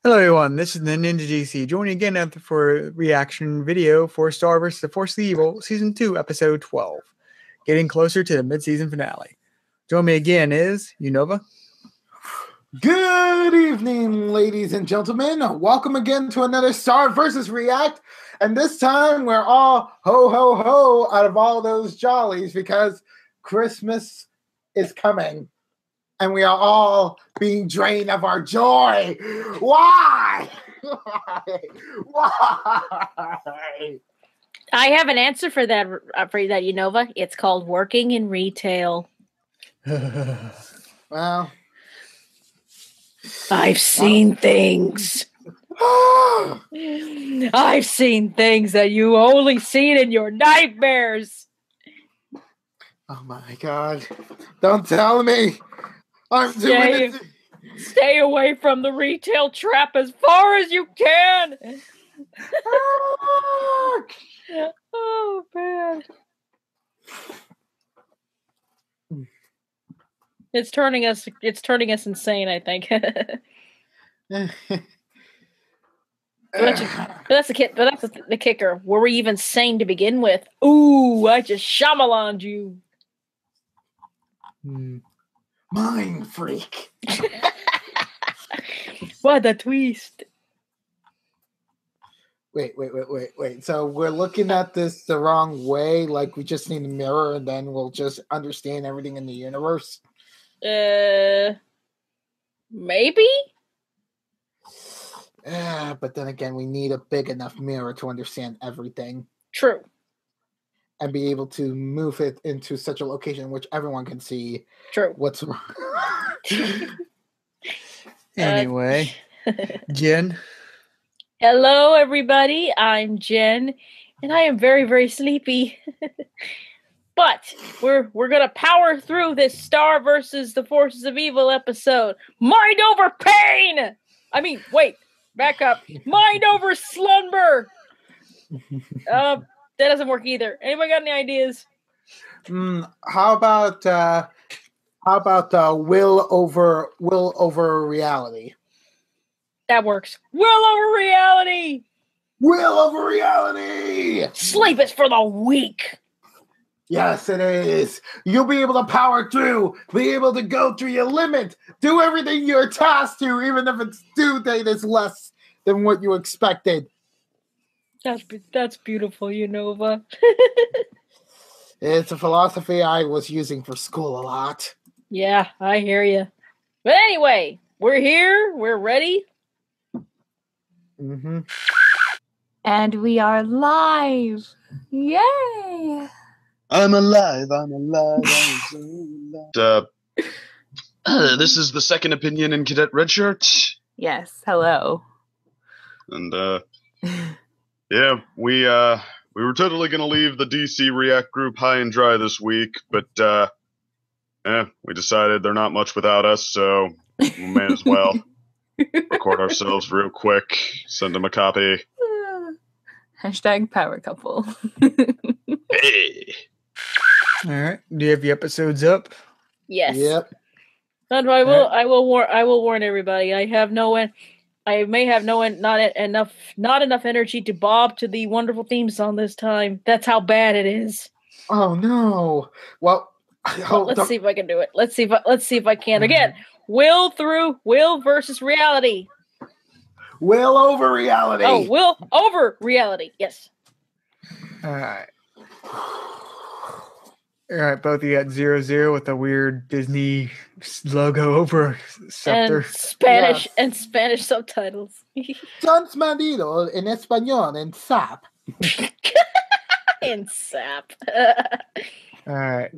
Hello everyone, this is the Ninja GC, joining again for a reaction video for Star vs. the Force of Evil, Season 2, Episode 12. Getting closer to the mid-season finale. Join me again is Unova. Good evening, ladies and gentlemen. Welcome again to another Star vs. React. And this time we're all ho ho ho out of all those jollies because Christmas is coming. And we are all being drained of our joy. Why? Why? I have an answer for that, Unova. It's called working in retail. Well, I've seen things. I've seen things that you only seen in your nightmares. Oh my God. Don't tell me. I'm doing it. Stay away from the retail trap as far as you can. Oh man. It's turning us insane, I think. But that's the kicker. Were we even sane to begin with? Ooh, I just Shyamalan'd you. Mind freak. What a twist. Wait. So we're looking at this the wrong way, like we just need a mirror and then we'll just understand everything in the universe? Maybe? But then again, we need a big enough mirror to understand everything. True. And be able to move it into such a location in which everyone can see. True. What's wrong. Anyway, Jen. Hello, everybody. I'm Jen, and I am very, very sleepy. But we're gonna power through this Star versus the Forces of Evil episode. Mind over pain. I mean, wait, back up. Mind over slumber. That doesn't work either. Anybody got any ideas? How about will over reality? That works. Will over reality. Will over reality. Sleep is for the weak. Yes, it is. You'll be able to power through, be able to go through your limit, do everything you're tasked to, even if its due date is less than what you expected. That's beautiful, Unova. It's a philosophy I was using for school a lot. Yeah, I hear you. But anyway, we're here. We're ready. And we are live. Yay! I'm alive. This is the second opinion in Cadet Redshirt. Yes, hello. And yeah, we were totally gonna leave the DC React group high and dry this week, but we decided they're not much without us, so we may as well record ourselves real quick, send them a copy. Hashtag power couple. Hey. Alright, do you have the episodes up? Yes. Yep. And I will warn everybody. I may have not enough energy to bob to the wonderful theme song this time. That's how bad it is. Oh no. Well, let's see if I can do it. Let's see if I can. Again, will versus reality. Will over reality. Oh, will over reality. Yes. Alright. Alright, both of you got 0-0 with a weird Disney logo over scepter. And Spanish subtitles. John Smadito in español and sap. And sap. Alright.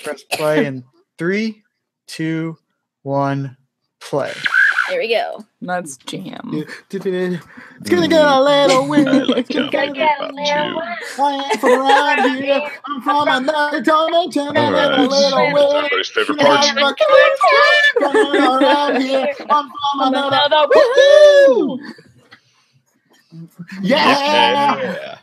Press play in 3, 2, 1, play. There we go. Let's jam. It's gonna get a little weird. It's gonna get a little weird. I am from around here. I'm from another dimension. I get a little weird. Everybody's favorite part. Around here. I'm from another. Woohoo! Yeah.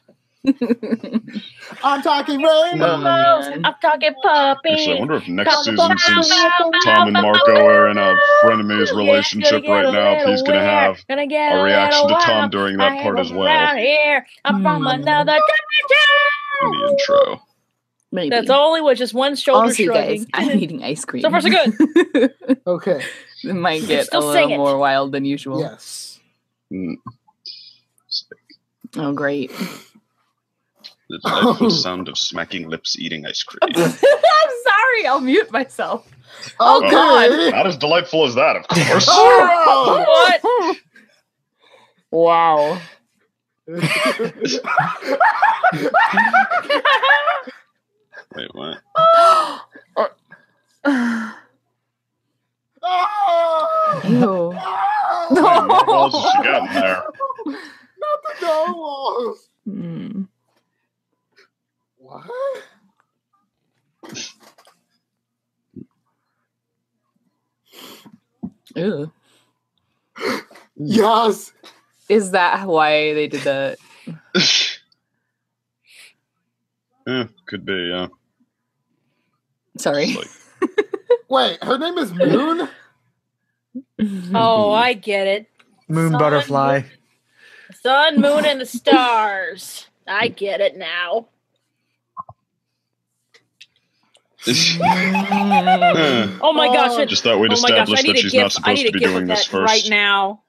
I'm talking rainbow. I'm talking puppy. Actually, I wonder if next Come season, on, since come Tom and on, Marco are in a frenemies Yeah, relationship gonna right get a now, if he's little going to weird, have gonna get a reaction to little Tom wild. during I that part am as well around here. I'm from another in the dimension. intro. Maybe. That's only with just one shoulder Also, you shrugging. guys, I'm eating ice cream. So far, so good. Okay. It might get a Still little sing it. more wild than usual. Yes. Mm. Oh, great. The delightful sound of smacking lips eating ice cream. I'm sorry. I'll mute myself. Okay. God. Not as delightful as that, of course. Oh! What? Wow. Wait, what? Oh! Ew. How many more balls has she got in there? Not the narwhals. Hmm. What? Ew. Yes. Is that why they did that? Yeah, could be, yeah. Sorry. It's like, Wait, her name is Moon? Oh, I get it. Moon Sun, butterfly. Sun, moon, and the stars. I get it now. Oh my gosh! just thought we'd Oh my gosh! I establish need that a she's not gif. I supposed need to a be gif doing of this that first. right now.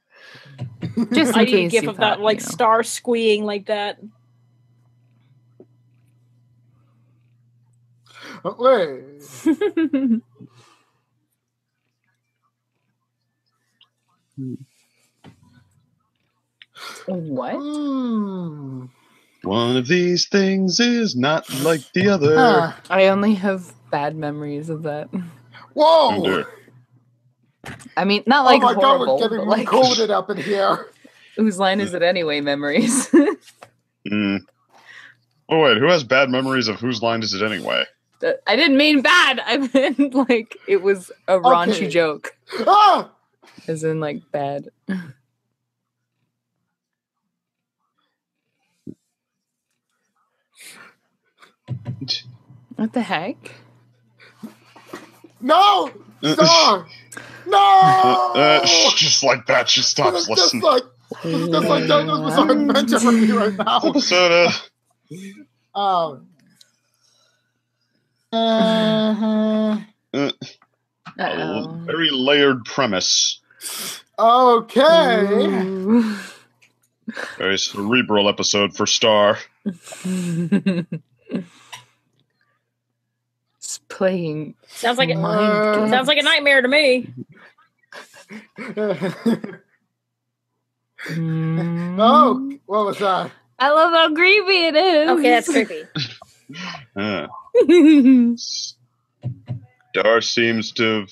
Just I in need a case gif you of thought, that, like you know. star squeeing like that. Wait. What? Hmm. One of these things is not like the other. Huh. I only have bad memories of that. Whoa! Oh, dear. I mean, not Oh like my god, we're horrible, getting but like, recorded up in here. whose line is it anyway? Memories. Mm. Oh, wait, who has bad memories of whose line is it anyway? I didn't mean bad. I meant like it was a raunchy Okay. joke, Ah! as in like bad. What the heck? No! Star! No! Just like that, she stops Just listening. like that was so adventure for me right now. Episode, Oh. a Uh-oh. very layered premise. Okay. Ooh. Very cerebral episode for Star. It's playing. Sounds like mind games. sounds like a nightmare to me. Oh, what was that? I love how creepy it is. Okay, that's creepy. Star seems to have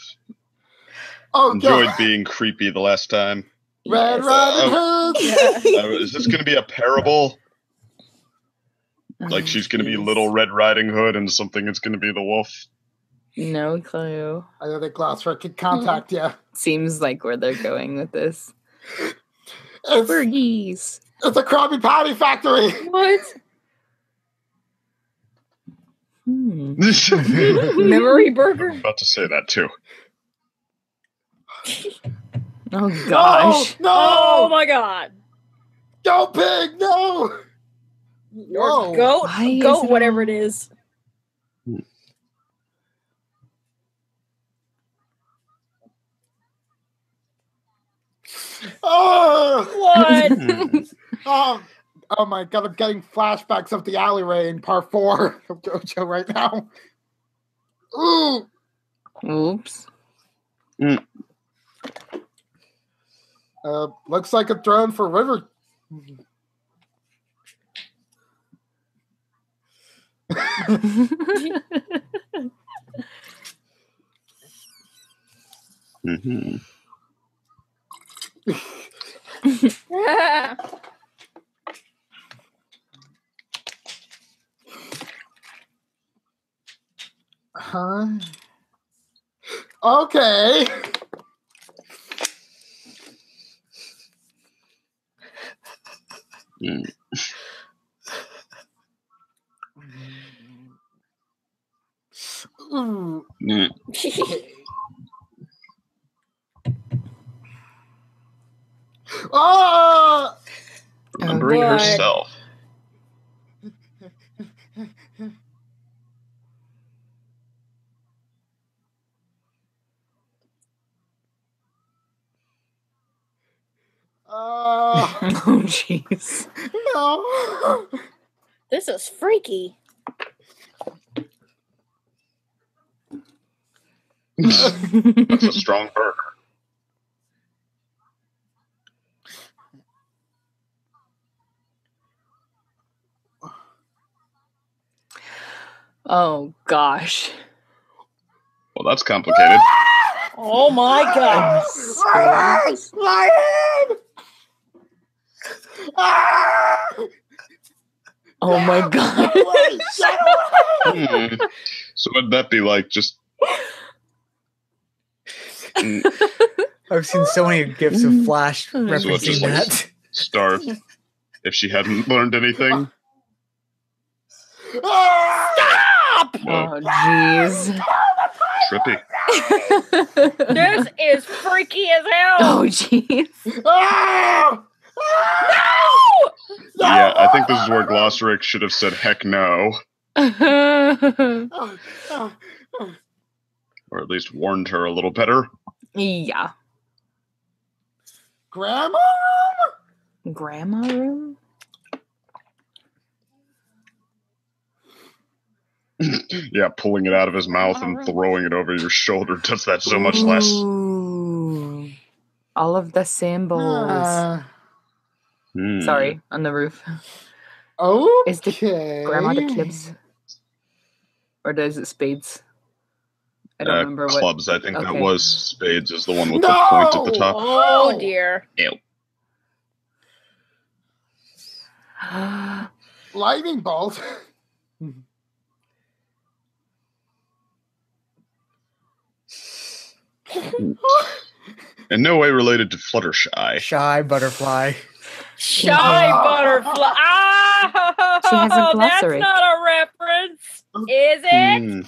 Oh, enjoyed God. being creepy the last time. Red Yes. Riding Hood. Is this going to be a parable? Like she's going to be Jeez. Little Red Riding Hood and something it's going to be the wolf? No clue. I know that Glassford can contact you. Seems like where they're going with this. It's Burgies. a Krabby Patty factory. What? Memory burger? I'm about to say that too. Oh gosh. No! Oh No! my god! Go pig! No! Or goat, Why is goat, it whatever all- it is. Oh! What? Oh my god, I'm getting flashbacks of the alleyway in part 4 of JoJo right now. Ooh! Oops. Looks like a throne for River. Mm-hmm. Huh? Okay. Oh! Remembering What? herself. Oh, Oh, jeez. no. This is freaky. That's a strong burger. Oh, gosh. Well, that's complicated. Oh my god. My head! My head! Ah! Oh, my God. Get away! Get away! So would that be like just... I've seen so many gifs of Flash So it's referencing just like- that. starve if she hadn't learned anything? Ah! Stop! Whoa, Oh, jeez. trippy. This is freaky as hell. Oh, jeez. Ah! No! Yeah, I think this is where Glossaric should have said heck no. Ah, ah, Or at least warned her a little better. Yeah. Grandma? Grandma room? Yeah, pulling it out of his mouth and throwing it over your shoulder does that so much less. Ooh. All of the symbols. Hmm. Sorry, on the roof. Okay. Is the grandma the clubs? Or is it spades? I don't remember what. Clubs, I think that Okay. was. Spades is the one with No! the point at the top. Oh dear. Ew. Lightning bolt. In no way related to Fluttershy. Shy butterfly. Shy butterfly. Ah! She has a That's glossary. not a reference. Is it?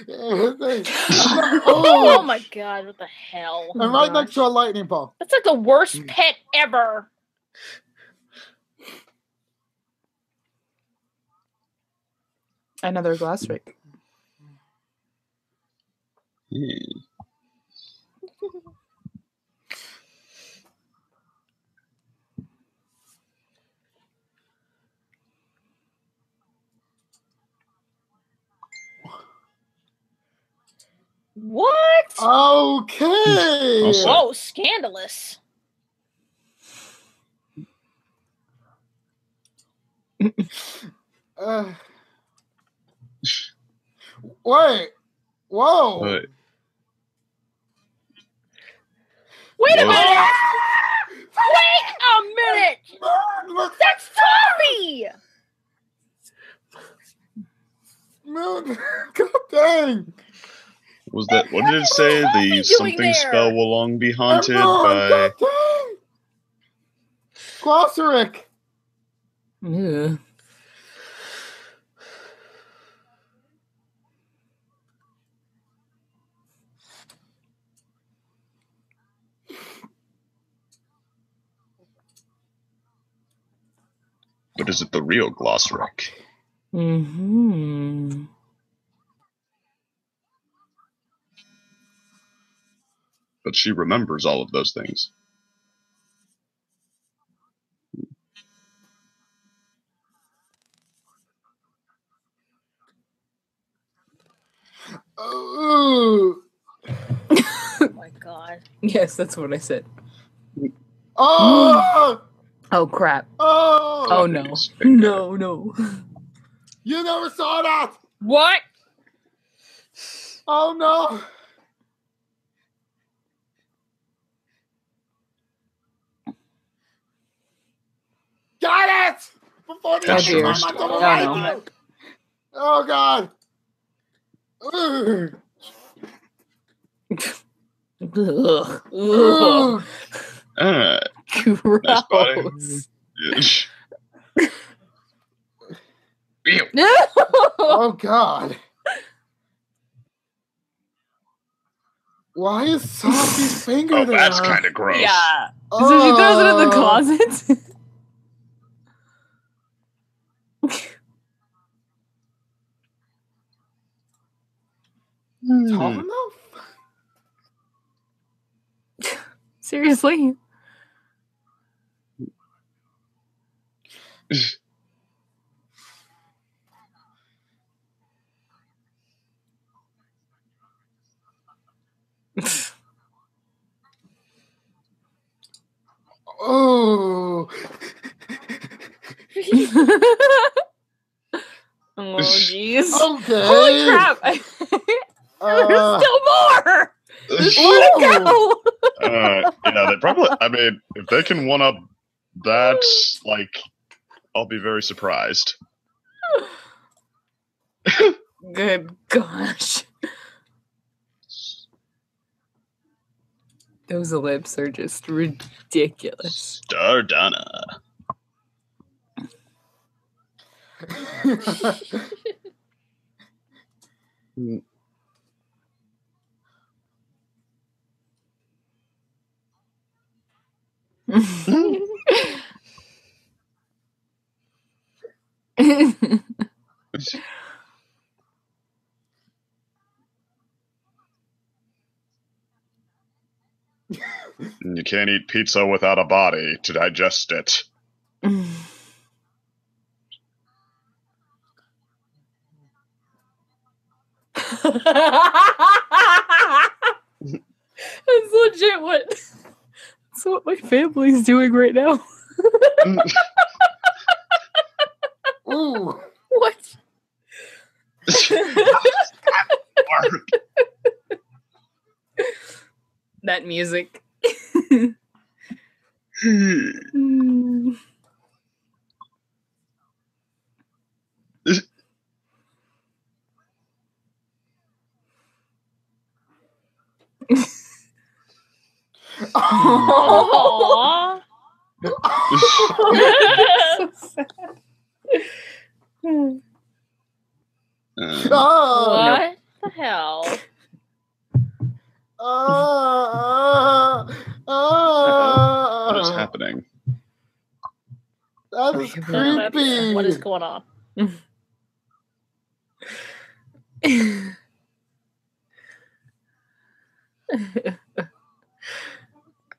oh, Oh my god, what the hell? and right next to a lightning bolt. That's like the worst pet ever. Another glass rig. Hmm. What? Okay. Also- Whoa, scandalous. Wait. Whoa. But Wait a Whoa. minute! Wait a minute! That's Tommy! Moon. God dang. was that, what did it say? The doing something there? spell will long be haunted Moon, by... God dang. Glossaric. Ew. But is it the real Glossaric? Mm-hmm. But she remembers all of those things. Ooh. Oh my god. Yes, that's what I said. Oh. Oh, crap. Oh. Oh, no. His finger. No, no. You never saw that. What? Oh no. Got it! Before the Oh, other dear. time I don't Oh, like no. it. Oh god. Ugh. Ugh. Ugh. Ugh. Ah, nice body. Gross. Ew. Oh god. Why is Softy's finger Oh, there? that's kind of gross. Yeah. So she throws it in the closet. Tall enough? Seriously. Oh. Oh, jeez. Okay. Holy crap! There's still more! There's more to go! Yeah, they probably. I mean, if they can one up that, like, I'll be very surprised. Good gosh. Those lips are just ridiculous. Stardonna. You can't eat pizza without a body to digest it. That's legit that's what my family's doing right now. Ooh. What? That music. Aww. So sad. What the hell? What is happening? That is creepy. What is going on?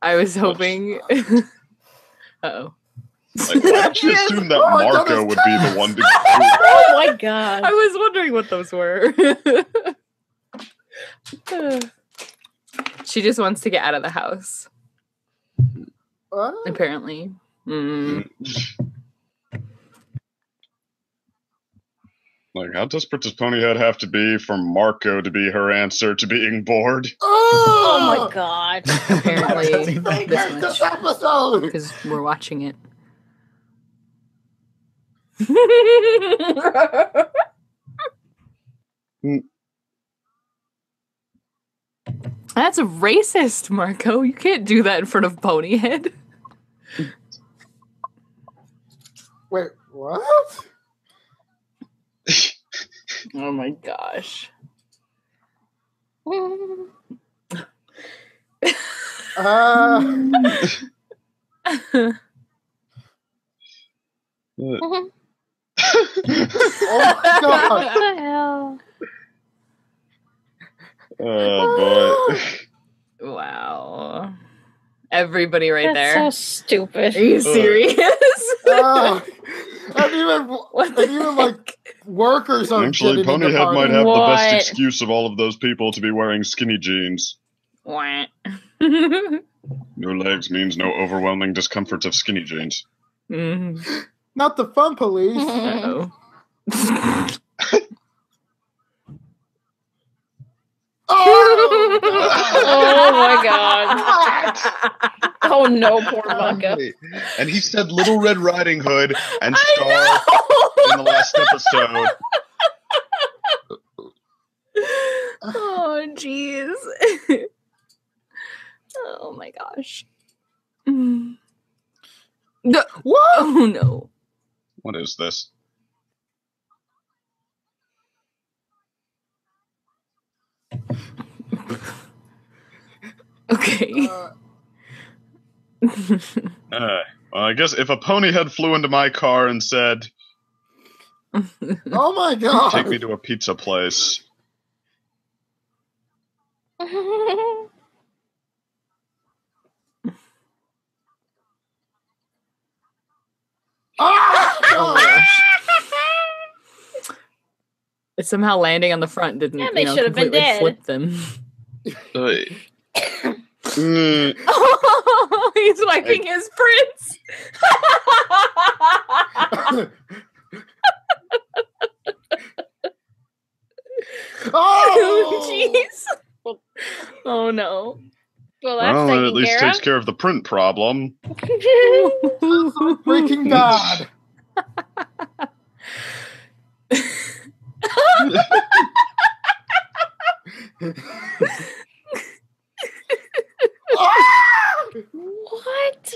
I was hoping. Uh-oh. Like, I actually assumed that Marco would be the one to. Oh my god. I was wondering what those were. She just wants to get out of the house. What? Apparently. Like, how desperate does Ponyhead have to be for Marco to be her answer to being bored? Oh my god. Apparently, this This much. episode. Because we're watching it. That's racist, Marco. You can't do that in front of Ponyhead. Wait, what? Oh my gosh. Oh my god. What the hell? Oh boy. Wow. Everybody right That's there. so stupid. Are you serious? And even like workers are Actually, getting in the Ponyhead party. might have the What? best excuse of all of those people to be wearing skinny jeans. Wah. No legs means no overwhelming discomfort of skinny jeans. Not the fun police. Uh-oh. Oh, Oh my god. Oh no, poor Marco. And he said Little Red Riding Hood and Star in the last episode. Oh, jeez. Oh my gosh. what? Oh no. What is this? Okay. Well, I guess if a pony head flew into my car and said, Oh my god! "Take me to a pizza place," Ah! Oh my gosh. It somehow landing on the front didn't, Yeah, they should have been completely dead. flip them. mm, Oh, he's wiping his prints. Oh! Jeez. Oh no. Well, that's well, it taken at least care takes care of the print problem. Freaking god! Ah! What?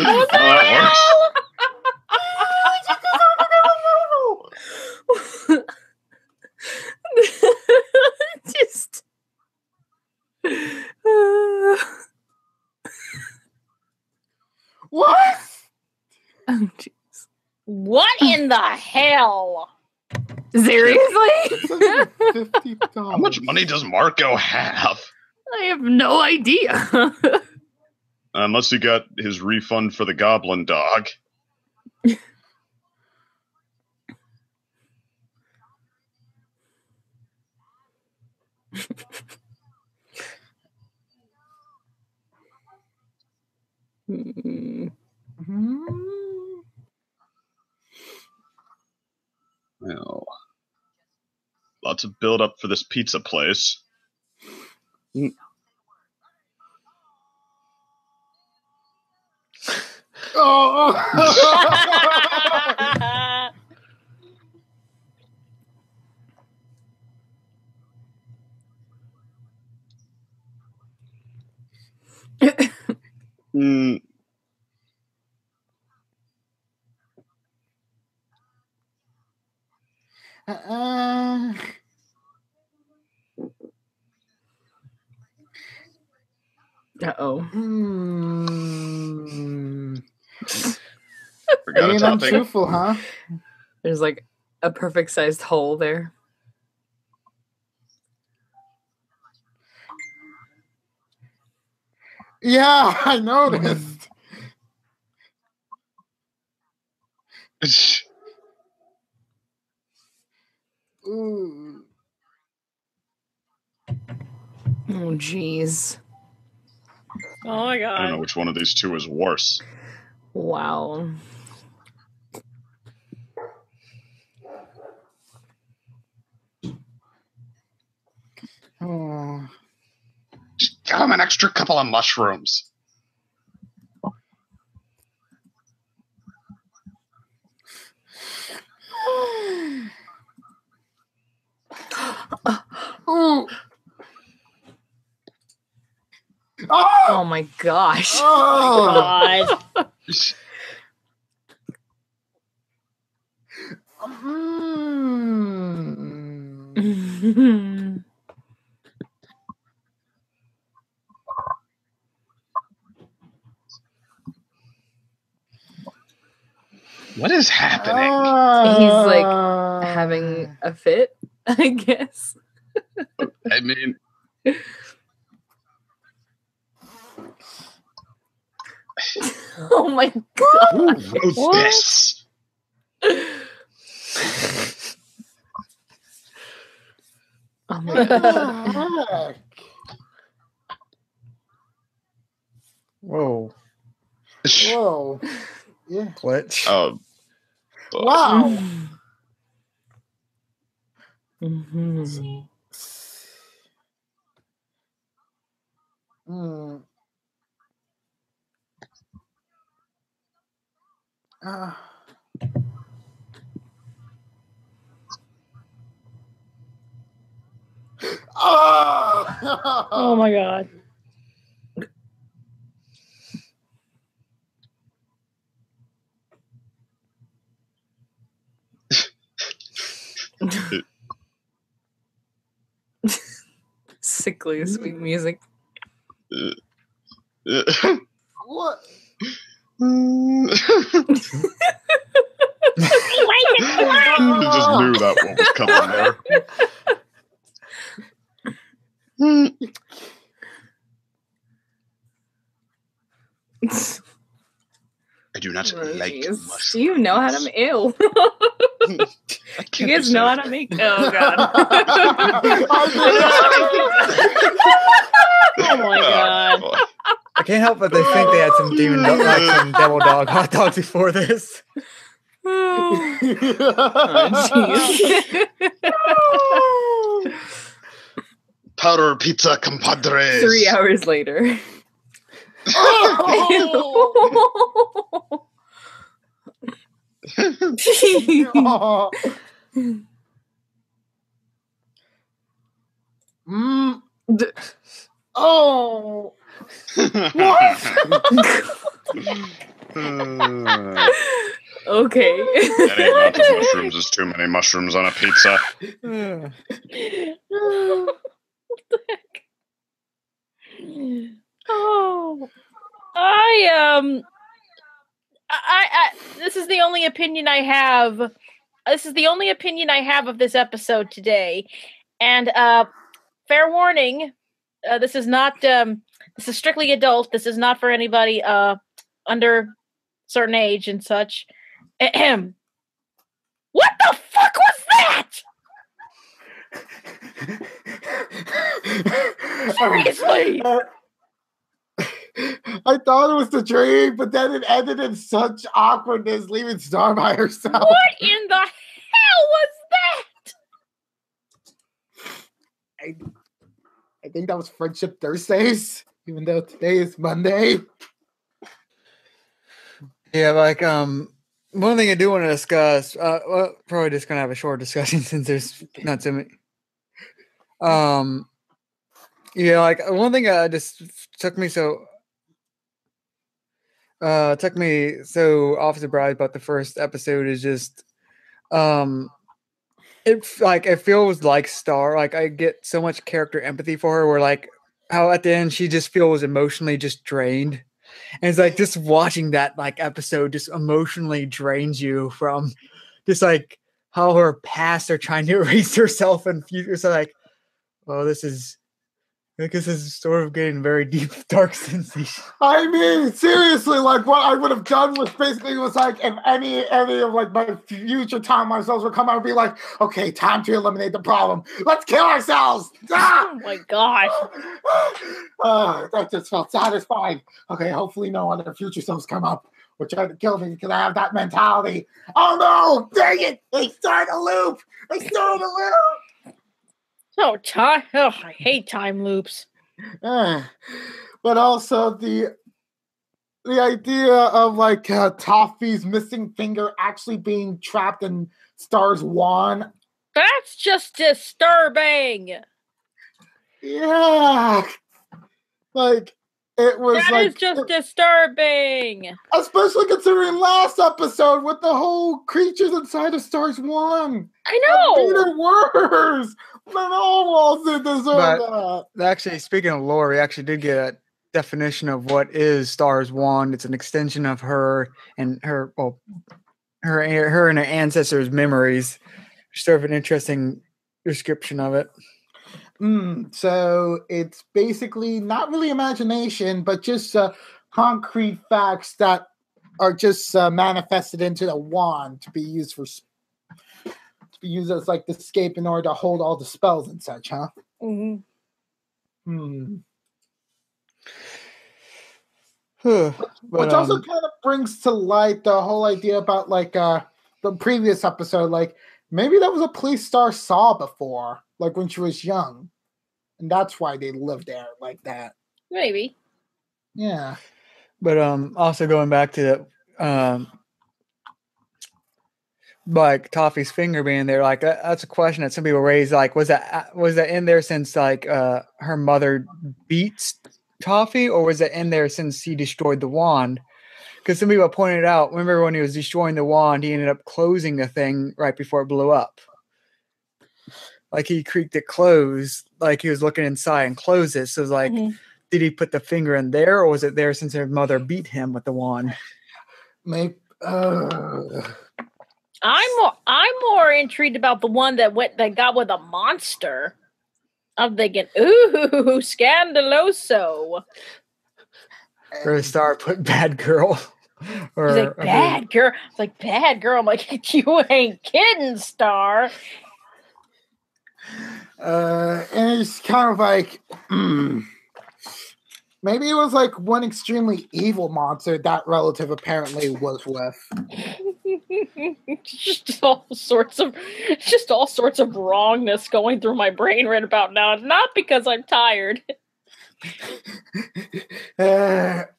Oh, that works. Just. What? Oh, jeez. What in the hell? Seriously? $50. How much money does Marco have? I have no idea. Unless he got his refund for the goblin dog. Well, lots of build up for this pizza place. Oh! Mm, Uh-oh. forgot a Being topping. untruthful, huh? There's like a perfect sized hole there. Yeah, I noticed. Ooh. Oh, jeez. Oh my I don't know god. which one of these two is worse. Wow. Oh. Just give him an extra couple of mushrooms. Ooh. Oh my gosh. Oh. God. Mm. What is happening? He's like having a fit, I guess. I mean, Oh my god. who wrote What? this? Oh my god. Heck? Whoa. Whoa. Yeah. Glitch. Wow. Mhm. Mm. Oh my god. Sickly sweet music. What? You just knew that what was coming there. I do not like mushrooms. Do you know how to make? Ew. You guys know how to make? Oh god. Oh my god. I can't help but they think they had some some devil dog hot dogs before this. Oh, Powder pizza, compadres. 3 hours later. Oh. Oh. Okay. Any amount of mushrooms is too many mushrooms on a pizza. What the heck? Oh, I this is the only opinion I have. This is the only opinion I have of this episode today. And fair warning, this is not this is strictly adult. This is not for anybody under certain age and such. Ahem. What the fuck was that? Seriously. I thought it was the dream, but then it ended in such awkwardness, leaving Star by herself. What in the hell was that? I think that was Friendship Thursdays, even though today is Monday. Yeah, like one thing I do want to discuss. Well, probably just gonna have a short discussion since there's not so many. Yeah, like one thing just took me so off surprise about the first episode is just it feels like Star, like I get so much character empathy for her, where like how at the end she just feels emotionally just drained. And it's like just watching that like episode just emotionally drains you from just like how her past are trying to erase herself and future. So like, well, this is sort of getting very deep, dark sensation. I mean, seriously, like what I would have done was basically like if any of like my future time myself would come out and be like, okay, time to eliminate the problem. Let's kill ourselves. Ah! Oh my gosh. That just felt satisfying. Okay, hopefully no other future selves come up or try to kill me because I have that mentality. Oh no, dang it. They started a loop. Oh, time. Oh, I hate time loops. But also the idea of like Toffee's missing finger actually being trapped in Star's wand. That's just disturbing. Yeah. Like it was That is just disturbing. Especially considering last episode with the whole creatures inside of Star's wand. I know. That made it worse. But all did deserve that. Actually, speaking of lore, we actually did get a definition of what is Star's wand. It's an extension of her and her and her ancestors' memories. Sort of an interesting description of it. So it's basically not really imagination, but just concrete facts that are just manifested into the wand to be used as like the escape in order to hold all the spells and such, huh? Mm-hmm. Which also kind of brings to light the whole idea about like the previous episode, like maybe that was a place Star saw before, like when she was young, and that's why they lived there like that. Maybe. Yeah. But also going back to like Toffee's finger being there, like that's a question that some people raise. Like, was that in there since like her mother beats Toffee, or was it in there since he destroyed the wand? Because some people pointed out, remember when he was destroying the wand, he ended up closing the thing right before it blew up. Like he creaked it closed, like he was looking inside and closed it. So it's like did he put the finger in there, or was it there since his mother beat him with the wand? Maybe. I'm more intrigued about the one that got with a monster. I'm thinking, ooh, scandaloso. Or Star put bad girl. Or He's like, bad girl. It's like, bad girl. I'm like, you ain't kidding, Star. And it's kind of like, maybe it was like one extremely evil monster that relative apparently was with. just all sorts of wrongness going through my brain right about now. It's not because I'm tired. But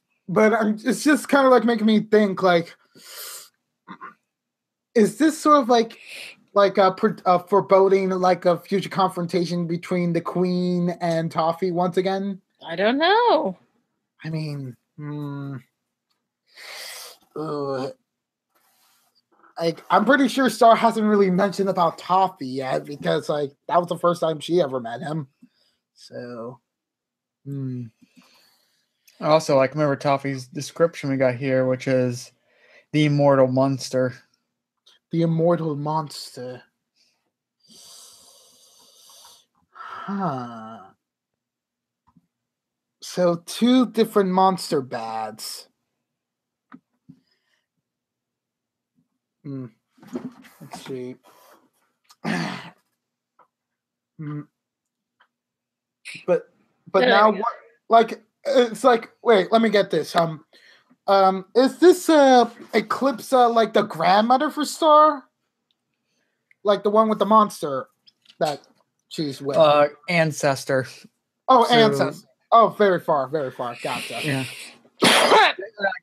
it's just kind of like making me think, like, is this sort of like a foreboding, like a future confrontation between the Queen and Toffee once again? I don't know. I mean, like, I'm pretty sure Star hasn't really mentioned about Toffee yet, because like that was the first time she ever met him. So, Also, like, remember Toffee's description we got here, which is the immortal monster. The immortal monster. Huh. So 2 different monster bads. Let's see. But now what? Like, it's like, wait, let me get this. Is this Eclipse like the grandmother for Star? Like the one with the monster that she's with? Ancestor. Oh, ancestor. Oh, very far. Gotcha. Yeah.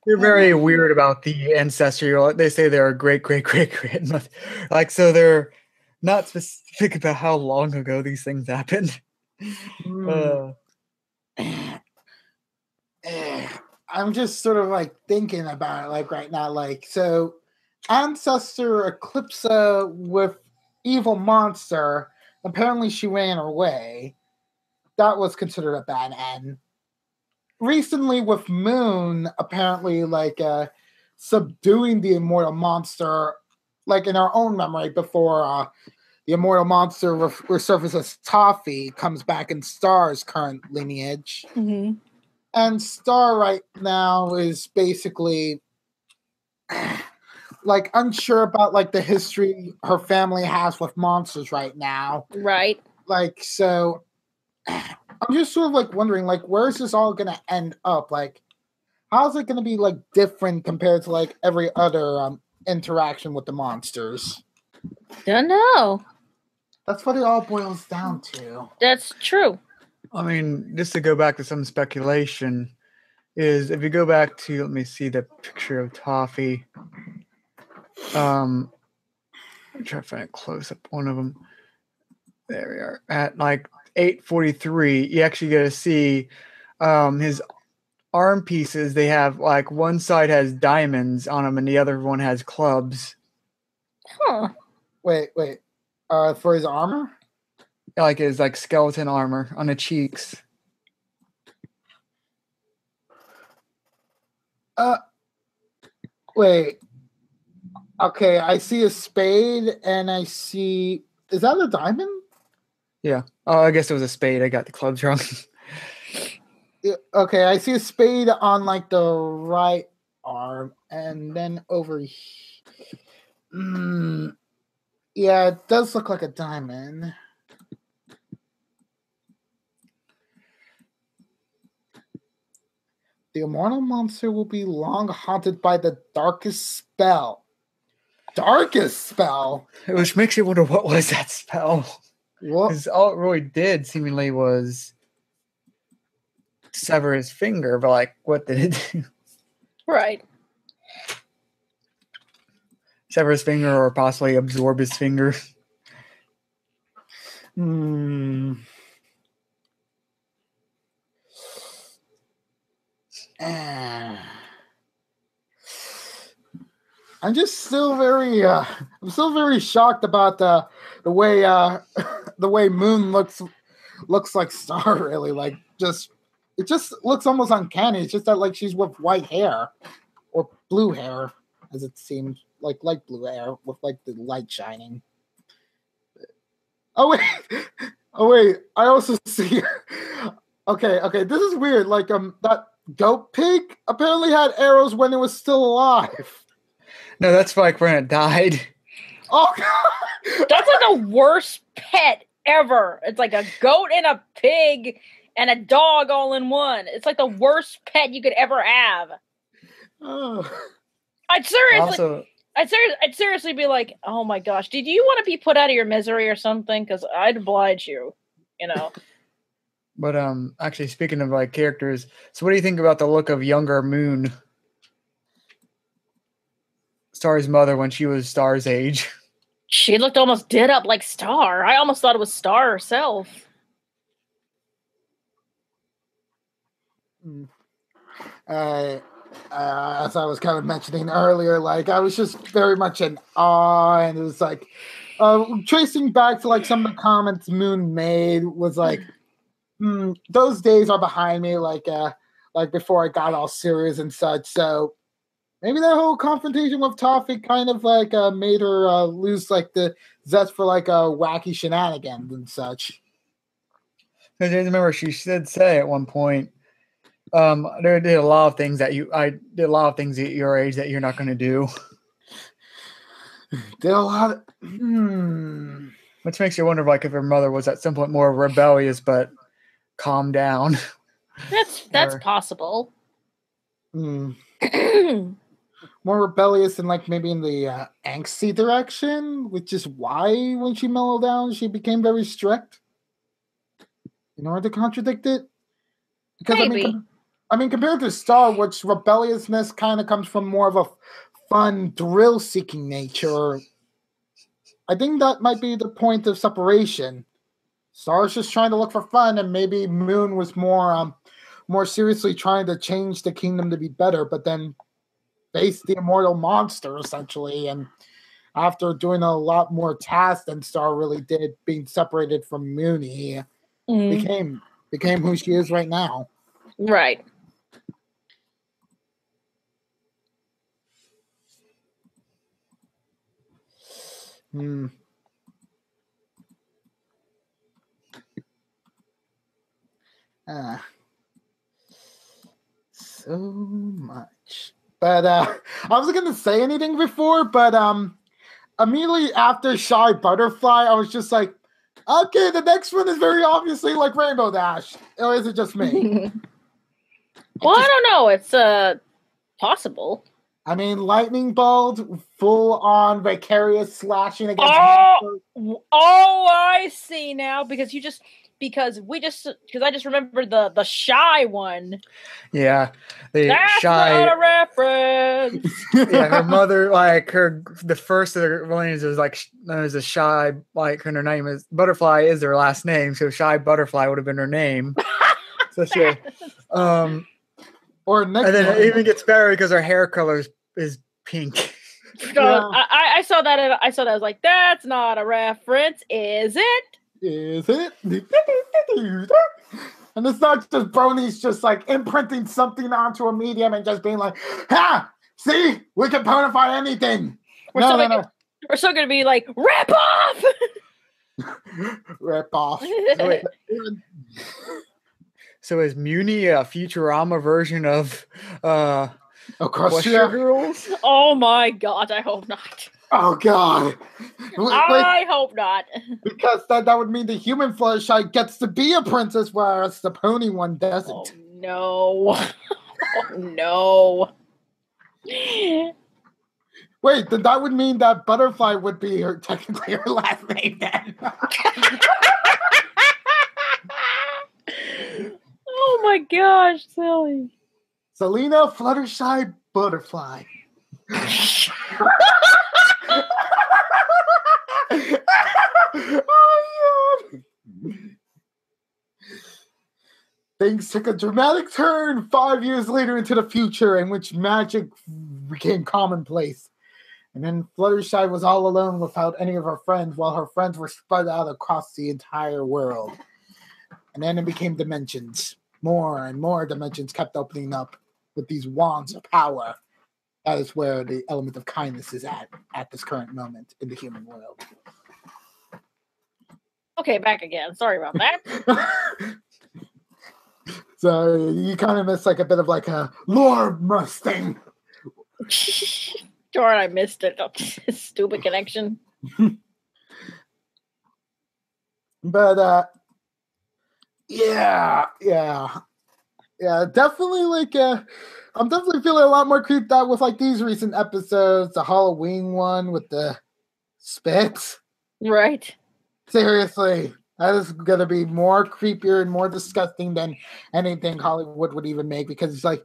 They're very weird about the ancestor. They say they're great. Like, so they're not specific about how long ago these things happened. I'm just sort of like thinking about it, like right now, like, so ancestor Eclipse with evil monster. Apparently, she ran away. That was considered a bad end. Recently, with Moon, apparently, like, subduing the immortal monster, like in our own memory, before the immortal monster resurfaces Toffee, comes back in Star's current lineage. Mm-hmm. And Star right now is basically like unsure about like the history her family has with monsters right now. Right. Like, so I'm just sort of like wondering, like, where is this all gonna end up? Like, how's it gonna be like different compared to like every other interaction with the monsters? Don't know. That's what it all boils down to. That's true. I mean, just to go back to some speculation, is if you go back to, let me see the picture of Toffee. I'm trying to find a close up one of them. There we are. At like 8:43, you actually get to see his arm pieces. They have like one side has diamonds on them and the other one has clubs. Huh. Wait. For his armor? Like his like skeleton armor on the cheeks. Wait. Okay, I see a spade and I see. Is that a diamond? Yeah. Oh, I guess it was a spade. I got the clubs wrong. Okay, I see a spade on like the right arm, and then over here. Yeah, it does look like a diamond. The immortal monster will be long haunted by the darkest spell. Darkest spell? Which makes you wonder, what was that spell? Because all it really did seemingly was sever his finger, but like, what did it do? Right. Sever his finger or possibly absorb his finger. I'm just still very shocked about the way Moon looks like Star, really, like just it just looks almost uncanny. It's just that like she's with white hair or blue hair, as it seems, like light blue hair with like the light shining. Oh wait, I also see. Okay, this is weird. Like that goat pig apparently had arrows when it was still alive. No, that's like when it died. Oh god, That's like the worst pet ever. It's like a goat and a pig and a dog all in one. It's like the worst pet you could ever have. Oh. I'd seriously be like, oh my gosh, did you want to be put out of your misery or something? Because I'd oblige you, you know. But actually, speaking of like characters, so what do you think about the look of younger Moon, Star's mother, when she was Star's age? She looked almost dead up like Star. I almost thought it was Star herself. As I was kind of mentioning earlier, like I was just very much in awe, and it was like tracing back to like some of the comments Moon made was like, those days are behind me, like before I got all serious and such. So maybe that whole confrontation with Toffee kind of like made her lose like the zest for like wacky shenanigans and such. I remember she did say at one point, there did a lot of things at your age that you're not going to do. Did a lot of, Which makes you wonder, like, if her mother was at some point more rebellious, but calm down. That's possible. more rebellious and like maybe in the angsty direction, which is why when she mellowed down, she became very strict in order to contradict it. Because Maybe. I mean, compared to Star, which rebelliousness kind of comes from more of a fun, thrill-seeking nature, I think that might be the point of separation. Star's just trying to look for fun, and maybe Moon was more seriously trying to change the kingdom to be better, but then face the immortal monster, essentially, and after doing a lot more tasks than Star really did, being separated from Mooney, became who she is right now. Right. So much. But I wasn't gonna say anything before, but immediately after Shy Butterfly, I was just like, okay, the next one is very obviously like Rainbow Dash. Or is it just me? Well, I don't know. It's possible. I mean, Lightning Bolt, full on vicarious slashing against. Oh, I see now because I just remembered the Shy one. Yeah, That's not a reference. Yeah, her mother, like the first of the names was like known as a Shy, like her name is Butterfly is her last name, so Shy Butterfly would have been her name. So she, or next and then it even gets better because her hair color is pink. Yeah. I saw that. I was like, that's not a reference, is it? Is it? And it's not just bronies just like imprinting something onto a medium and just being like, ha! See? We can bonify anything. We're still going to be like, rip off! Rip off. So is Muni a Futurama version of Crusher Girls? Oh my god, I hope not. Oh god. I hope not. Because that would mean the human Fluttershy gets to be a princess, whereas the pony one doesn't. Oh no. Oh no. Wait, then that would mean that Butterfly would be technically her last name then. Oh my gosh, silly. Selena Fluttershy Butterfly. Oh, yeah. Things took a dramatic turn 5 years later into the future, in which magic became commonplace. And then Fluttershy was all alone without any of her friends, while her friends were spread out across the entire world. And then it became dimensions. more and more dimensions kept opening up with these wands of power. That is where the element of kindness is at this current moment in the human world. Okay, back again. Sorry about that. So you kind of miss like a bit of like a lore Mustang. Darn, I missed it. Oh, stupid connection. But yeah, definitely like I'm definitely feeling a lot more creeped out with like these recent episodes, the Halloween one with the spit. Right. Seriously, that is gonna be more creepier and more disgusting than anything Hollywood would even make, because it's like,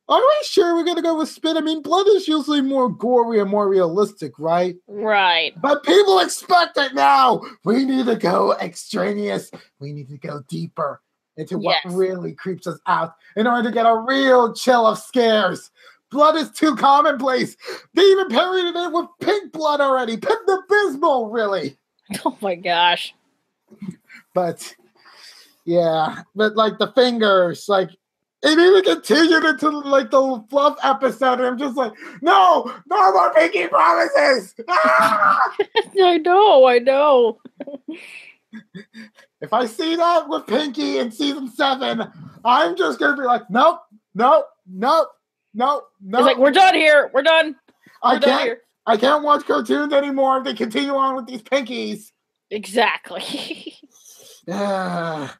are we sure we're gonna go with spit? I mean, blood is usually more gory and more realistic, right? Right. But people expect it now. We need to go extraneous. We need to go deeper into what really creeps us out in order to get a real chill of scares. Blood is too commonplace. They even parodied it with pink blood already. Pepto-Bismol, really. Oh my gosh. But yeah, but like the fingers, like it even continued into like the fluff episode, and I'm just like, no more pinky promises. Ah! I know. If I see that with Pinky in season 7, I'm just gonna be like, nope. It's like, we're done here. We're done. I can't watch cartoons anymore if they continue on with these Pinkies. Exactly. No,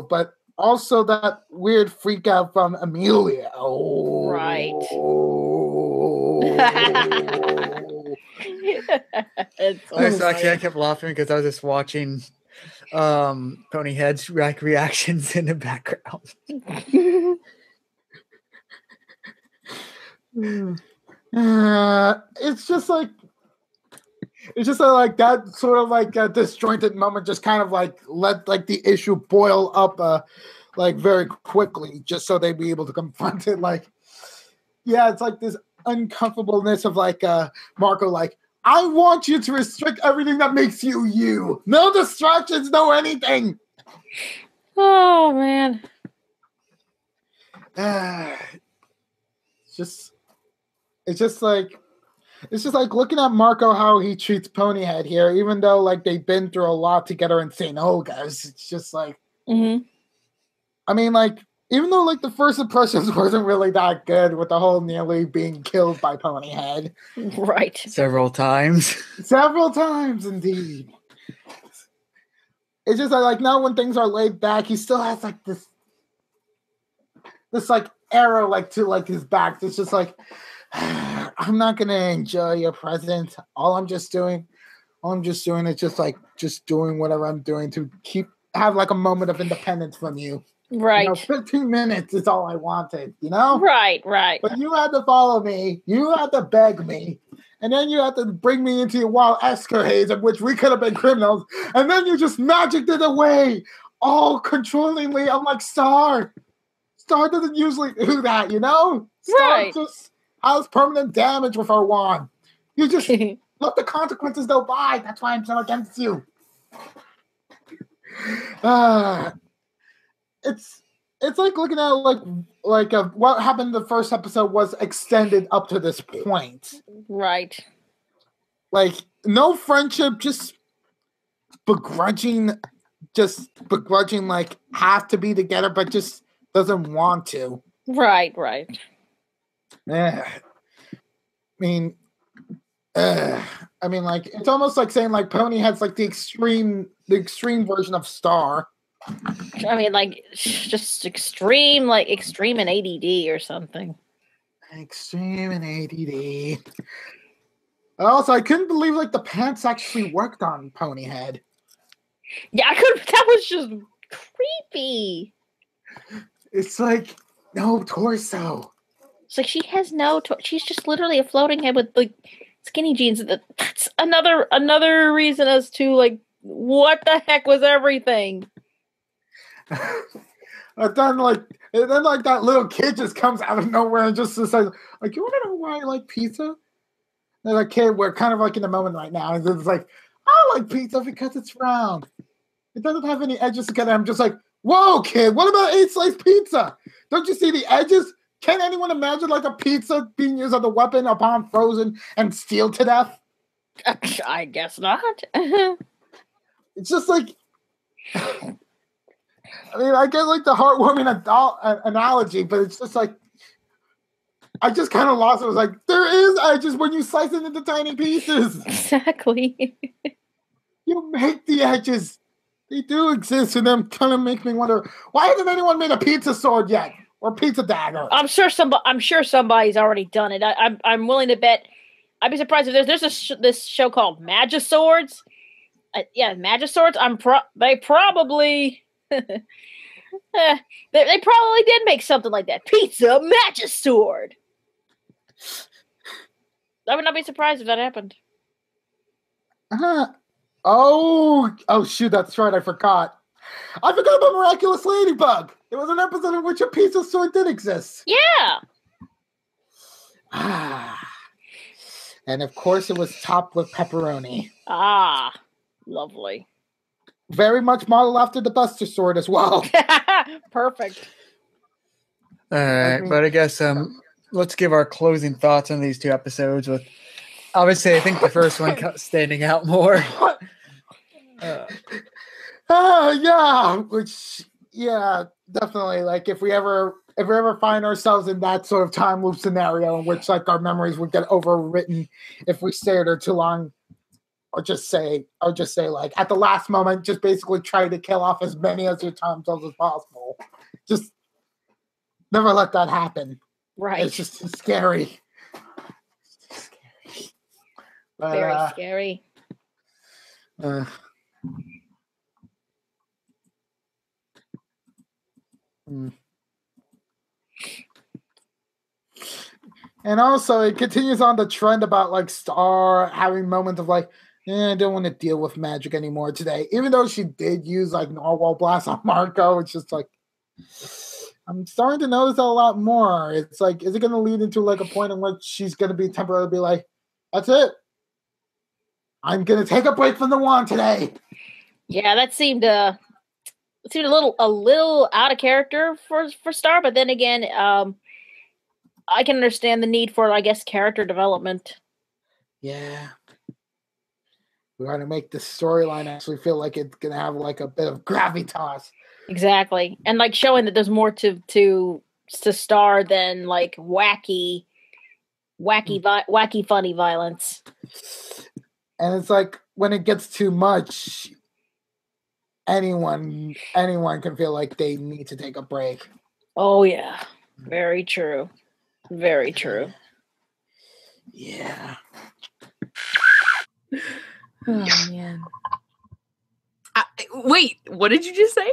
but also that weird freak out from Amelia. Oh. Right. I kept laughing because I was just watching Ponyhead's reactions in the background. It's just like that sort of like a disjointed moment just kind of like let like the issue boil up like very quickly, just so they'd be able to confront it. Like, yeah, it's like this uncomfortableness of like Marco, like, I want you to restrict everything that makes you you. No distractions, no anything. Oh man. It's just like looking at Marco, how he treats Ponyhead here, even though like they've been through a lot together in St. Olga's. It's just like, I mean, like, even though like the first impressions wasn't really that good with the whole nearly being killed by Ponyhead. Right. Several times indeed. It's just like now when things are laid back, he still has like this like arrow like to like his back. It's just like, I'm not gonna enjoy your presence. All I'm just doing is just doing whatever I'm doing to have like a moment of independence from you. Right. 15 minutes is all I wanted, you know? Right. But you had to follow me. You had to beg me. And then you had to bring me into your wild escapades of which we could have been criminals. And then you just magicked it away all controllingly. I'm like, Star doesn't usually do that, you know? Star just has permanent damage with her wand. You just let the consequences go by. That's why I'm so against you. It's like looking at what happened in the first episode was extended up to this point. Right. Like no friendship, just begrudging like have to be together, but just doesn't want to. Right. Yeah. I mean, like it's almost like saying like Ponyhead's like the extreme version of Star. I mean, like just extreme and ADD or something. Extreme and ADD. Also, I couldn't believe like the pants actually worked on Ponyhead. Yeah, that was just creepy. It's like no torso. It's like she has she's just literally a floating head with like skinny jeans. That's another reason as to like what the heck was everything. And then that little kid just comes out of nowhere and just says, like, you want to know why I like pizza? And like, kid, we're kind of like in the moment right now. And it's like, I like pizza because it's round. It doesn't have any edges together. I'm just like, Whoa, kid, what about 8-slice pizza? Don't you see the edges? Can anyone imagine like a pizza being used as a weapon upon frozen and steeled to death? I guess not. It's just like, I mean, I get like the heartwarming analogy, but it's just like, I just kind of lost it. I was like, there is edges when you slice it into tiny pieces. Exactly. You make the edges. They do exist, and them kind of make me wonder, why hasn't anyone made a pizza sword yet? Or pizza dagger? I'm sure somebody's already done it. I'm willing to bet. I'd be surprised if there's this show called Magiswords. Yeah, Magiswords. They probably they probably did make something like that. Pizza Magisword. I would not be surprised if that happened. Oh shoot, that's right, I forgot. I forgot about Miraculous Ladybug. It was an episode in which a pizza sword did exist. Yeah. And of course it was topped with pepperoni. Ah, lovely. Very much modeled after the Buster Sword as well. Perfect. All right, but I guess let's give our closing thoughts on these two episodes. With obviously, I think the first one standing out more. Yeah, definitely. Like if we ever find ourselves in that sort of time loop scenario in which like our memories would get overwritten if we stay there too long, or just say like at the last moment, just basically try to kill off as many of your time zones as possible. Just never let that happen. Right. It's just scary. But, very scary. And also, it continues on the trend about like Star having moments of like, I don't want to deal with magic anymore today. Even though she did use like Narwhal Blast on Marco, it's just like, I'm starting to notice that a lot more. It's like, is it going to lead into like a point in which she's going to be temporarily be like, that's it. I'm going to take a break from the wand today. Yeah, that seemed a little out of character for Star, but then again, I can understand the need for, I guess, character development. Yeah. We're going to make this storyline actually feel like it's going to have like a bit of gravitas. Exactly. And like showing that there's more to Star than like wacky funny violence. And it's like when it gets too much, anyone can feel like they need to take a break. Oh yeah. Very true. Very true. Yeah. Oh man. Wait, what did you just say?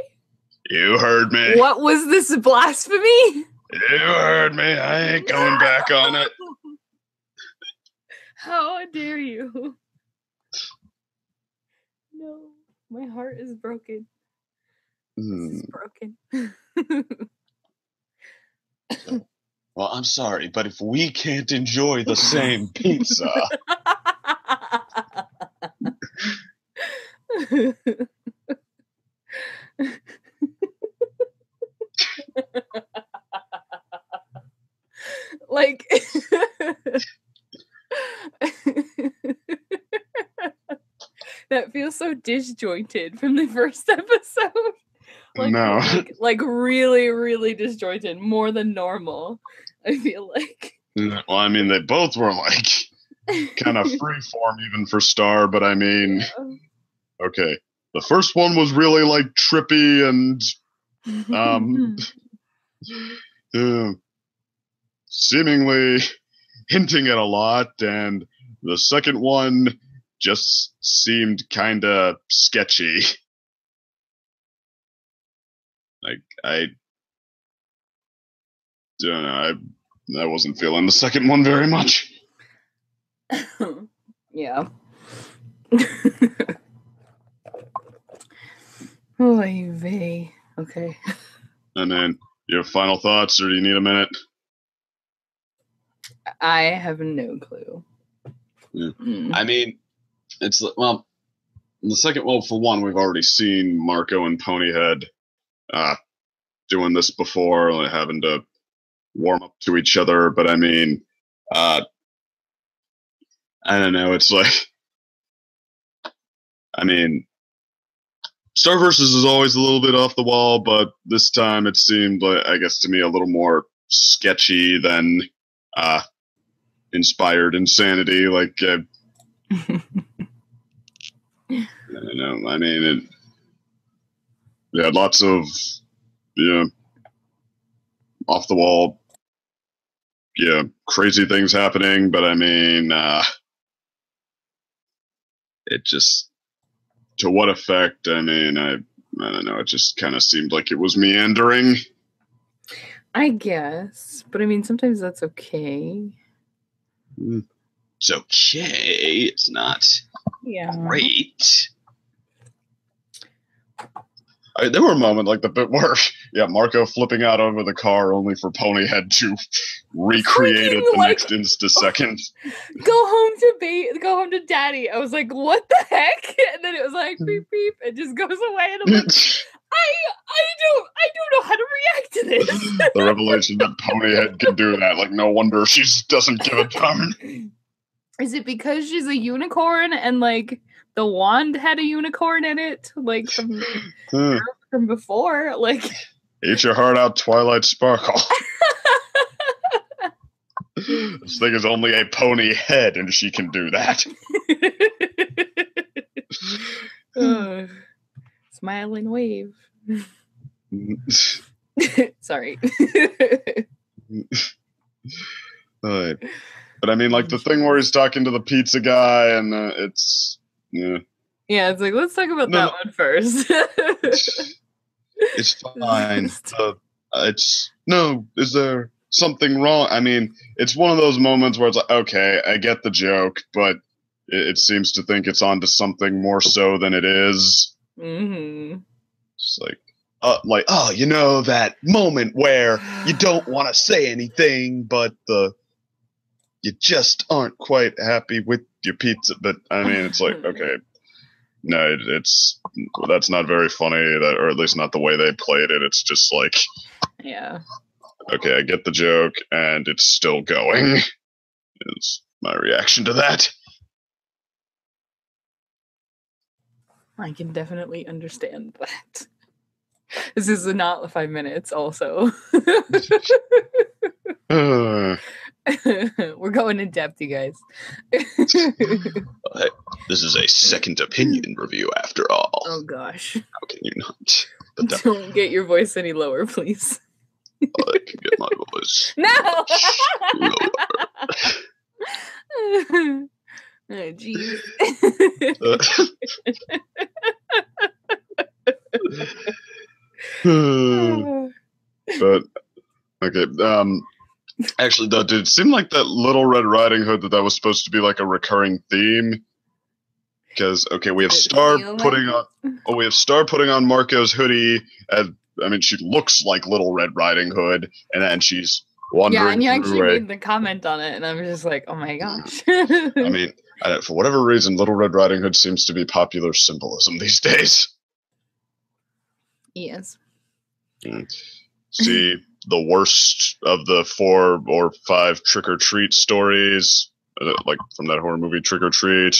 You heard me. What was this blasphemy? You heard me. I ain't going back on it. How dare you? No, my heart is broken. It's broken. Well, I'm sorry, but if we can't enjoy the same pizza... Like... That feels so disjointed from the first episode. Like, no. Like really, really disjointed. More than normal, I feel like. Well, I mean, they both were like kind of freeform even for Star, but I mean, okay. The first one was really like trippy and seemingly hinting at a lot, and the second one just seemed kind of sketchy. Like, I don't know. I wasn't feeling the second one very much. Yeah. Oy vey. Okay. And then, your final thoughts, or do you need a minute? I have no clue. Yeah. I mean, it's, well, the second, well, for one, we've already seen Marco and Ponyhead doing this before, like having to warm up to each other. But I mean, I don't know. It's like, I mean, Star Versus is always a little bit off the wall, but this time it seemed like, I guess to me, a little more sketchy than inspired insanity. Like, I don't know. I mean, lots of off the wall, crazy things happening. But I mean, it just, to what effect? I mean, I don't know. It just kind of seemed like it was meandering. I guess, but I mean, sometimes that's okay. It's okay. It's not great. There were moments like the bit where, Marco flipping out over the car only for Ponyhead to recreate it the next instant. Go home to Daddy. I was like, what the heck? And then it was like, beep beep. It just goes away, and I'm like, I don't know how to react to this. The revelation that Ponyhead can do that. Like, no wonder she doesn't give a darn. Is it because she's a unicorn and like the wand had a unicorn in it, like from before? Like, eat your heart out, Twilight Sparkle. This thing is only a pony head, and she can do that. Smile and wave. Sorry. But I mean, like the thing where he's talking to the pizza guy, and it's it's like, let's talk about that one first. It's fine. Is there something wrong? I mean, it's one of those moments where it's like, okay, I get the joke, but it seems to think it's onto something more so than it is. Mm-hmm. It's like, that moment where you don't want to say anything, but you just aren't quite happy with your pizza. But I mean, it's like, okay, no, that's not very funny, or at least not the way they played it. It's just like, okay, I get the joke, and it's still going. Is my reaction to that. I can definitely understand that. This is not 5 minutes, also. We're going in depth, you guys. This is a second opinion review, after all. Oh, gosh. How can you not? Don't get your voice any lower, please. I can get my voice. No! Lower. Oh, jeez. But okay, actually, though, did it seem like that Little Red Riding Hood that was supposed to be like a recurring theme? Because we have Star putting on Marco's hoodie, and I mean, she looks like Little Red Riding Hood, and then she's wandering. Yeah, and you actually made the comment on it, and I'm just like, oh my gosh. I mean, for whatever reason, Little Red Riding Hood seems to be popular symbolism these days. Yes. See the worst of the 4 or 5 Trick or Treat stories, like from that horror movie Trick or Treat,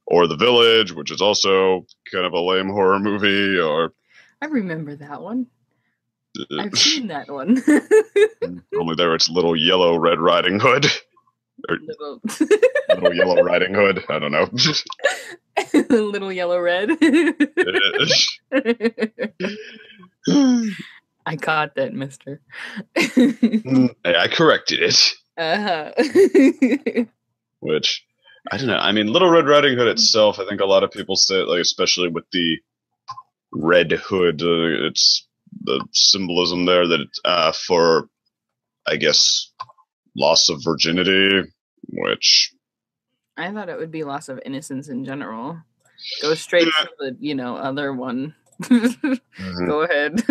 or The Village, which is also kind of a lame horror movie. Or I remember that one. I've seen that one. Only there it's Little Yellow Red Riding Hood. Or Little Yellow Riding Hood. I don't know. Little Yellow Red. I caught that, mister. Hey, I corrected it. Uh-huh. Which, I don't know. I mean, Little Red Riding Hood itself, I think a lot of people say, like, especially with the red hood, it's the symbolism there that it's for, I guess, loss of virginity, which... I thought it would be loss of innocence in general. Go straight to the, other one. Go ahead.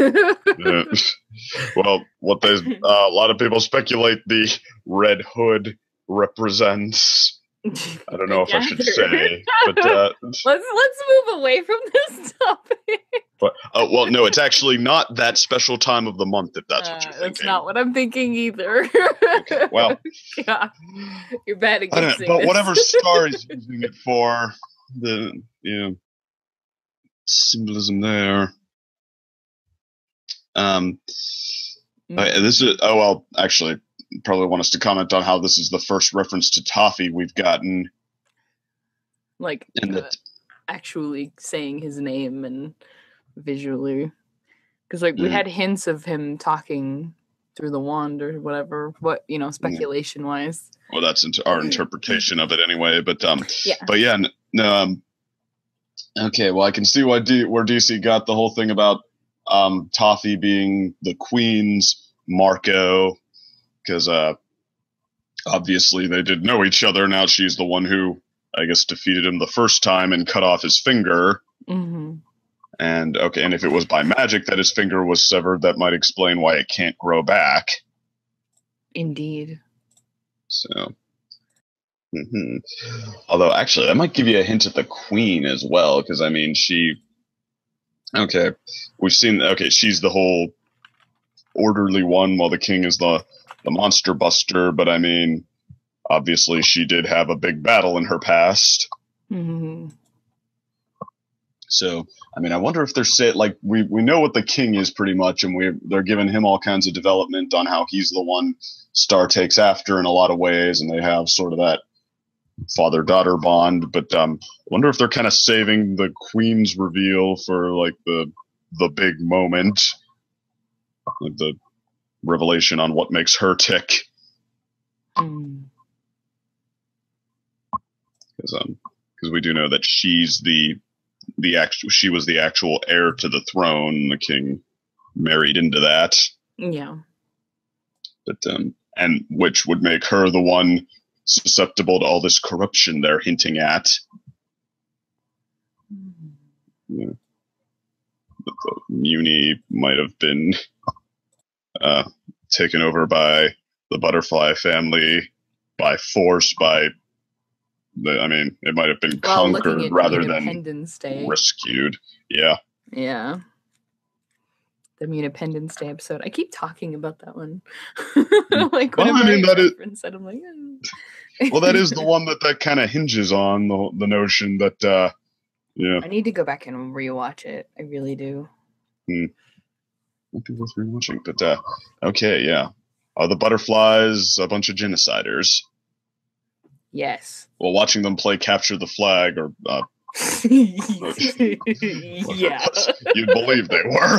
Well, what a lot of people speculate the red hood represents. I don't know if I should say, but let's move away from this topic. But, well, no, it's actually not that special time of the month, if that's what you're thinking. That's not what I'm thinking either. Okay, well, yeah. You're bad at I don't guessing know, but this. whatever star is using it for, the symbolism there. This is actually, probably want us to comment on how this is the first reference to Toffee we've gotten. Like, actually saying his name and visually. Because, like, we had hints of him talking through the wand or whatever, speculation-wise. Well, that's our interpretation of it anyway, but yeah. But yeah, no, okay, well, I can see where DC got the whole thing about Toffee being the Queen's Marco, because obviously they did know each other. Now she's the one who, I guess, defeated him the first time and cut off his finger. Mm-hmm. And and if it was by magic that his finger was severed, that might explain why it can't grow back. Indeed. So, although actually, that might give you a hint at the Queen as well, because I mean, we've seen. She's the whole orderly one, while the King is the monster buster. But I mean, obviously, she did have a big battle in her past. Mm-hmm. So, I mean, I wonder if they're we know what the King is pretty much, and they're giving him all kinds of development on how he's the one Star takes after in a lot of ways, and they have sort of that father-daughter bond. But I wonder if they're kind of saving the Queen's reveal for like the big moment, like the revelation on what makes her tick. Because we do know that she's she was the actual heir to the throne. The King married into that. Yeah. But and which would make her the one susceptible to all this corruption they're hinting at. Yeah. But the Muni might have been taken over by the Butterfly family by force, it might have been conquered rather than rescued. Yeah. Yeah. The Independence Day episode. I keep talking about that one. Like, well, I mean, that is. I'm like, Well, that is the one that kind of hinges on the notion that. I need to go back and rewatch it. I really do. Might be worth rewatching, but okay, yeah. Are the butterflies a bunch of genociders? Yes. Well, watching them play capture the flag or yeah, you'd believe they were.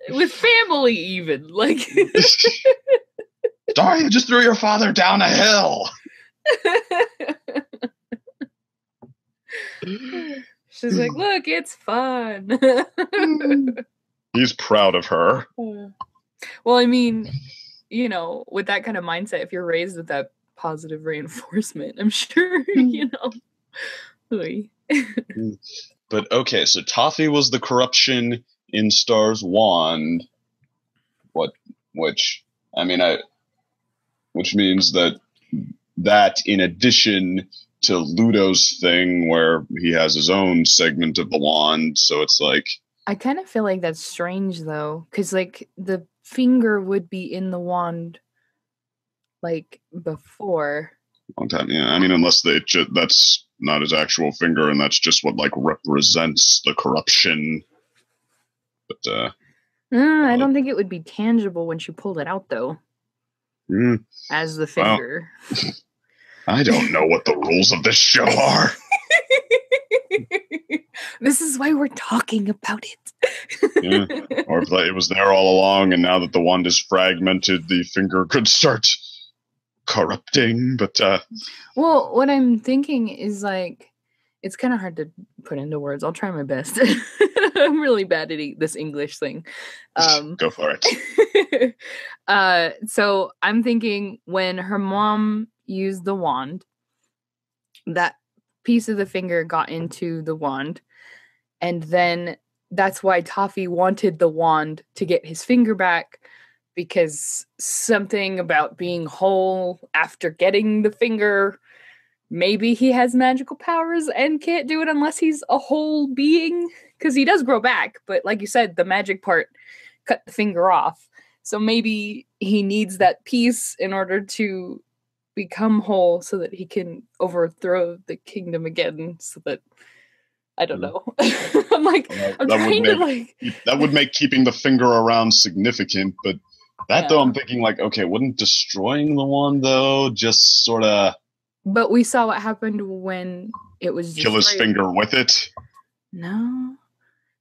With family, even like. Sorry, you just threw your father down a hill. She's like, look, it's fun. He's proud of her. Well, I mean, with that kind of mindset, if you're raised with that positive reinforcement, I'm sure, But okay, so Toffee was the corruption in Star's wand. Which means that in addition to Ludo's thing where he has his own segment of the wand, so it's like, I kind of feel like that's strange though, because like the finger would be in the wand like before. Long time, yeah. I mean, unless that's not his actual finger, and that's just what like represents the corruption. But I don't think it would be tangible when she pulled it out, though. As the finger. Well, I don't know what the rules of this show are. This is why we're talking about it. Yeah. Or if it was there all along, and now that the wand is fragmented, the finger could start corrupting. But well, what I'm thinking is like, it's kind of hard to put into words. I'll try my best. I'm really bad at this English thing. Go for it. So I'm thinking when her mom used the wand, that piece of the finger got into the wand, and then that's why Toffee wanted the wand to get his finger back, because something about being whole after getting the finger maybe he has magical powers and can't do it unless he's a whole being. Because he does grow back, but like you said, the magic part cut the finger off. So maybe he needs that piece in order to become whole so that he can overthrow the kingdom again. So that, I don't know. I'm like, I'm trying to like... That would make keeping the finger around significant, but that though, I'm thinking like, okay, wouldn't destroying the one though just sort of... But we saw what happened when it was kill his finger with it? No.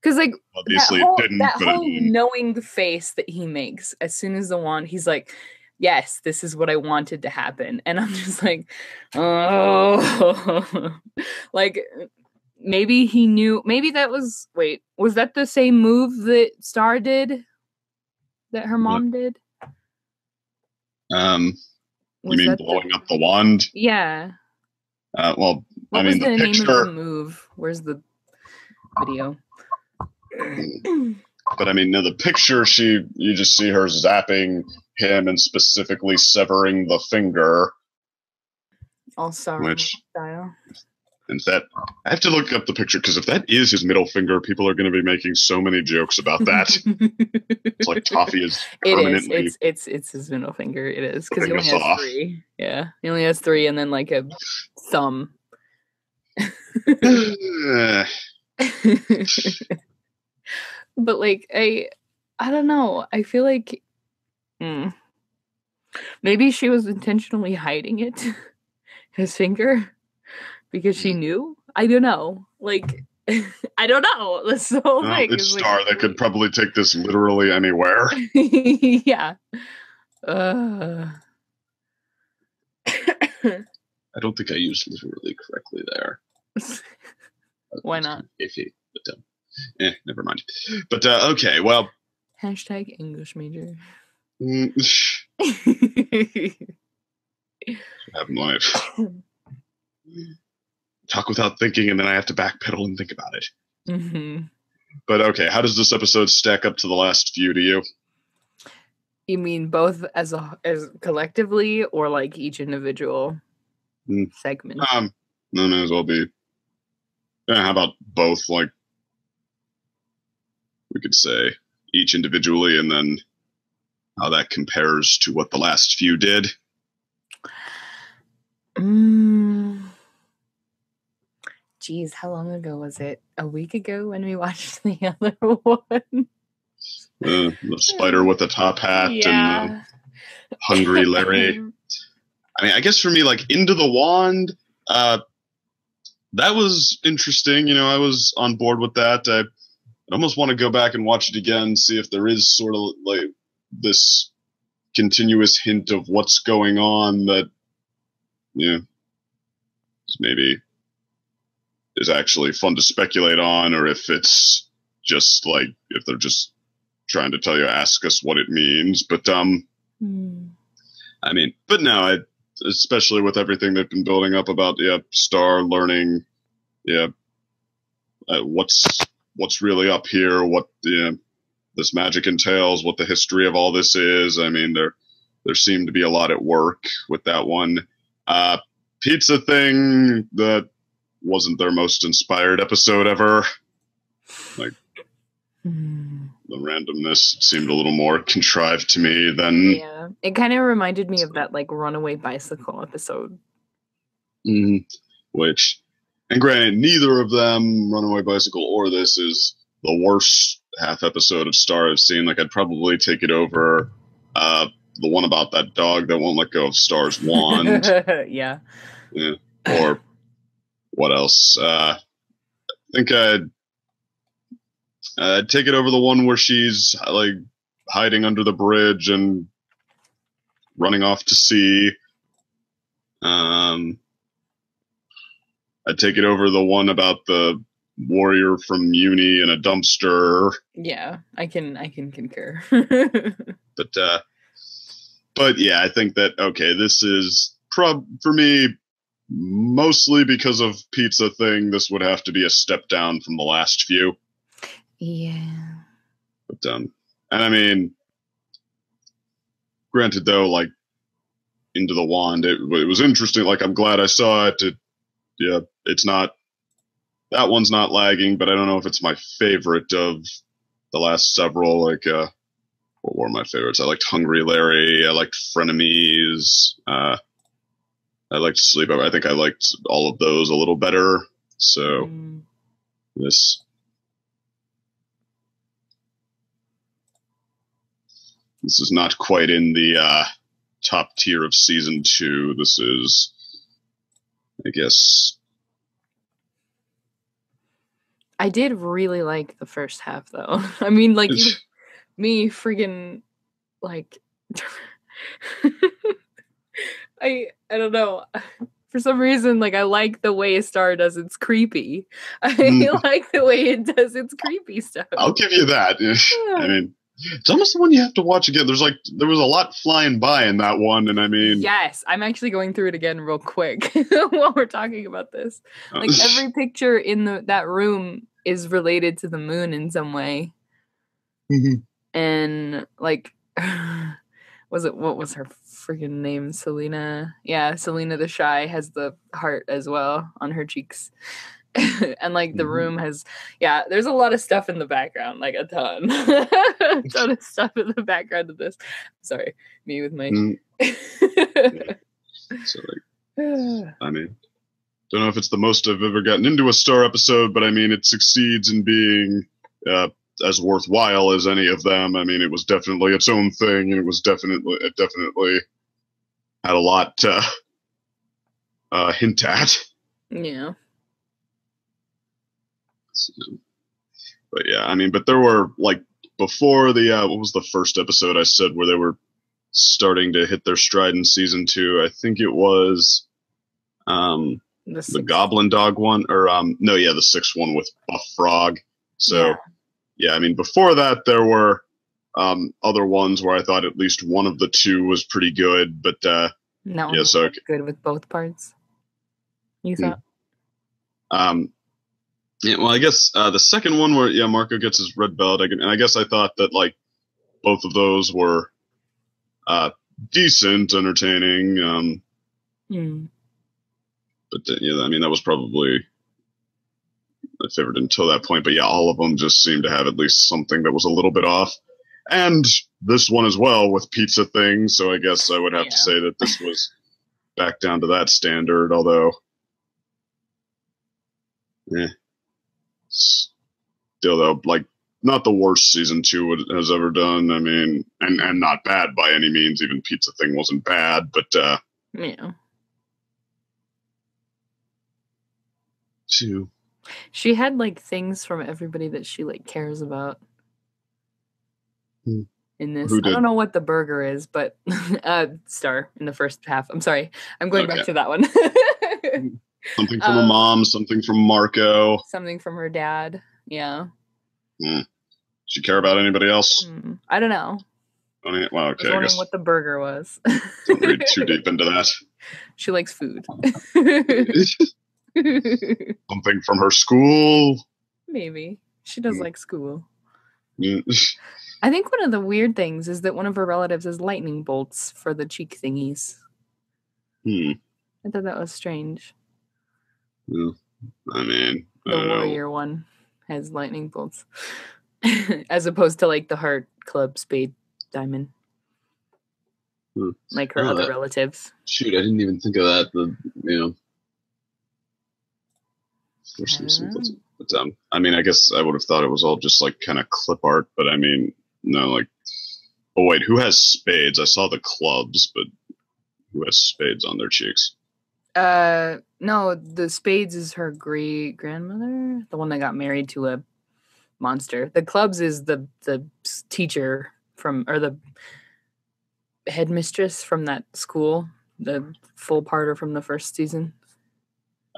Because like obviously that whole knowing face that he makes as soon as the wand, he's like, yes, this is what I wanted to happen. And I'm just like, oh. Like, maybe he knew, maybe that was, wait, was that the same move that Star did? That her mom did? You mean blowing up the wand? Yeah. Well, what I mean, was the picture... name of the move? Where's the video? But I mean, no, the picture, you just see her zapping him and specifically severing the finger. All Star style. And that, I have to look up the picture, because if that is his middle finger, people are going to be making so many jokes about that. It's like Toffee is permanently... It is. It's his middle finger. It is, because he only has 3. Yeah, he only has 3 and then like a thumb. But like I don't know. I feel like maybe she was intentionally hiding it, his finger, because she knew. I don't know. Like I don't know. That's the whole thing. It's Star. Like, they could probably take this literally anywhere. Yeah. I don't think I used literally correctly there. Why not? Iffy, but never mind. But okay, well. Hashtag English major. Have life. Talk without thinking, and then I have to backpedal and think about it. Mm-hmm. But okay, how does this episode stack up to the last few to you? You mean both as collectively, or like each individual segment? No, may as well be. Yeah, how about both? Like, we could say each individually, and then how that compares to what the last few did. Geez, how long ago was it? A week ago when we watched the other one? The spider with the top hat and the hungry Larry. I mean, I guess for me, like, Into the Wand, that was interesting. You know, I was on board with that. I almost want to go back and watch it again, see if there is sort of like this continuous hint of what's going on that, maybe is actually fun to speculate on, or if it's just like, if they're just trying to tell you, ask us what it means. But, I mean, but no, especially with everything they've been building up about, Star learning, what's really up here, what this magic entails, what the history of all this is. I mean, there seemed to be a lot at work with that one. Pizza thing, that wasn't their most inspired episode ever. Like, the randomness seemed a little more contrived to me than... Yeah, it kind of reminded me of that, like, Runaway Bicycle episode. Which, and granted, neither of them, Runaway Bicycle or this, is the worst half episode of Star I've seen. Like, I'd probably take it over the one about that dog that won't let go of Star's wand. Yeah. Or what else? I think I'd take it over the one where she's like hiding under the bridge and running off to sea. I'd take it over the one about the warrior from uni in a dumpster. Yeah, I can concur. But yeah, I think that, okay, this is for me, mostly because of Pizza thing, this would have to be a step down from the last few. Yeah. But, and I mean, granted though, like, into the wand. It was interesting. Like, I'm glad I saw it. Yeah, it's not, that one's not lagging, but I don't know if it's my favorite of the last several. Like, what were my favorites? I liked Hungry Larry. I liked Frenemies. I liked Sleepover. I think I liked all of those a little better. So this is not quite in the top tier of season 2. This is, I guess. I did really like the first half, though. I mean, like, even me freaking, like, I don't know. For some reason, like, I like the way a star does its creepy. I like the way it does its creepy stuff. I'll give you that. I mean, it's almost the one you have to watch again. There was a lot flying by in that one, and I mean, yes, I'm actually going through it again real quick while we're talking about this. Like, every picture in that room is related to the moon in some way. And like, what was her freaking name? Selena. Yeah, Selena the Shy has the heart as well on her cheeks. And like the room has, there's a lot of stuff in the background, like a ton. A ton of stuff in the background of this. Sorry, me with my So, like, I mean, don't know if it's the most I've ever gotten into a Star episode, but I mean, it succeeds in being as worthwhile as any of them. I mean, it was definitely its own thing, and it definitely had a lot to hint at. Yeah. So, but yeah, I mean, but there were, like, before the what was the first episode I said where they were starting to hit their stride in season 2? I think it was the Goblin Dog one, or the 6th one with Buff Frog. So yeah, I mean, before that there were other ones where I thought at least one of the two was pretty good, but no, so good with both parts. You thought? Yeah, well, I guess the second one where Marco gets his red belt, and I guess I thought that, like, both of those were decent, entertaining. But I mean, that was probably my favorite until that point. But yeah, all of them just seemed to have at least something that was a little bit off. And this one as well with pizza things. So I guess I would have to say that this was back down to that standard. Although, still though, like, not the worst season 2 has ever done. I mean, and not bad by any means. Even pizza thing wasn't bad, but she had, like, things from everybody that she, like, cares about in this. I don't know what the burger is, but Star in the first half. I'm sorry, I'm going back to that one. Something from her mom, something from Marco, something from her dad. Yeah. She care about anybody else? I don't know. Well, okay. I was wondering what the burger was. Don't read too deep into that. She likes food. Something from her school? Maybe. She does like school. I think one of the weird things is that one of her relatives has lightning bolts for the cheek thingies. I thought that was strange. I mean, the warrior one has lightning bolts. As opposed to, like, the heart, club, spade, diamond. Like her other relatives. Shoot, I didn't even think of that. I mean, I guess I would have thought it was all just, like, kind of clip art, but I mean, no, like, oh wait, who has spades? I saw the clubs, but who has spades on their cheeks? No, the spades is her great grandmother, the one that got married to a monster. The clubs is the teacher from, or the headmistress from that school, the full parter from the first season.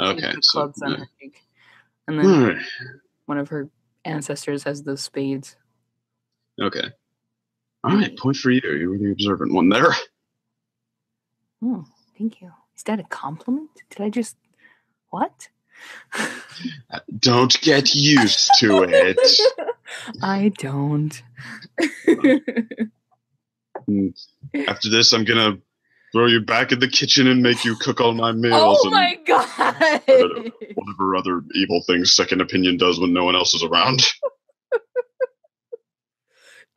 Okay, clubs on her cheek. And then one of her ancestors has those spades. Okay. All right, point for you. You were the observant one there. Oh, thank you. Is that a compliment? Did I just... What? Don't get used to it. I don't. After this, I'm gonna throw you back in the kitchen and make you cook all my meals. Oh my god! Whatever other evil things Second Opinion does when no one else is around.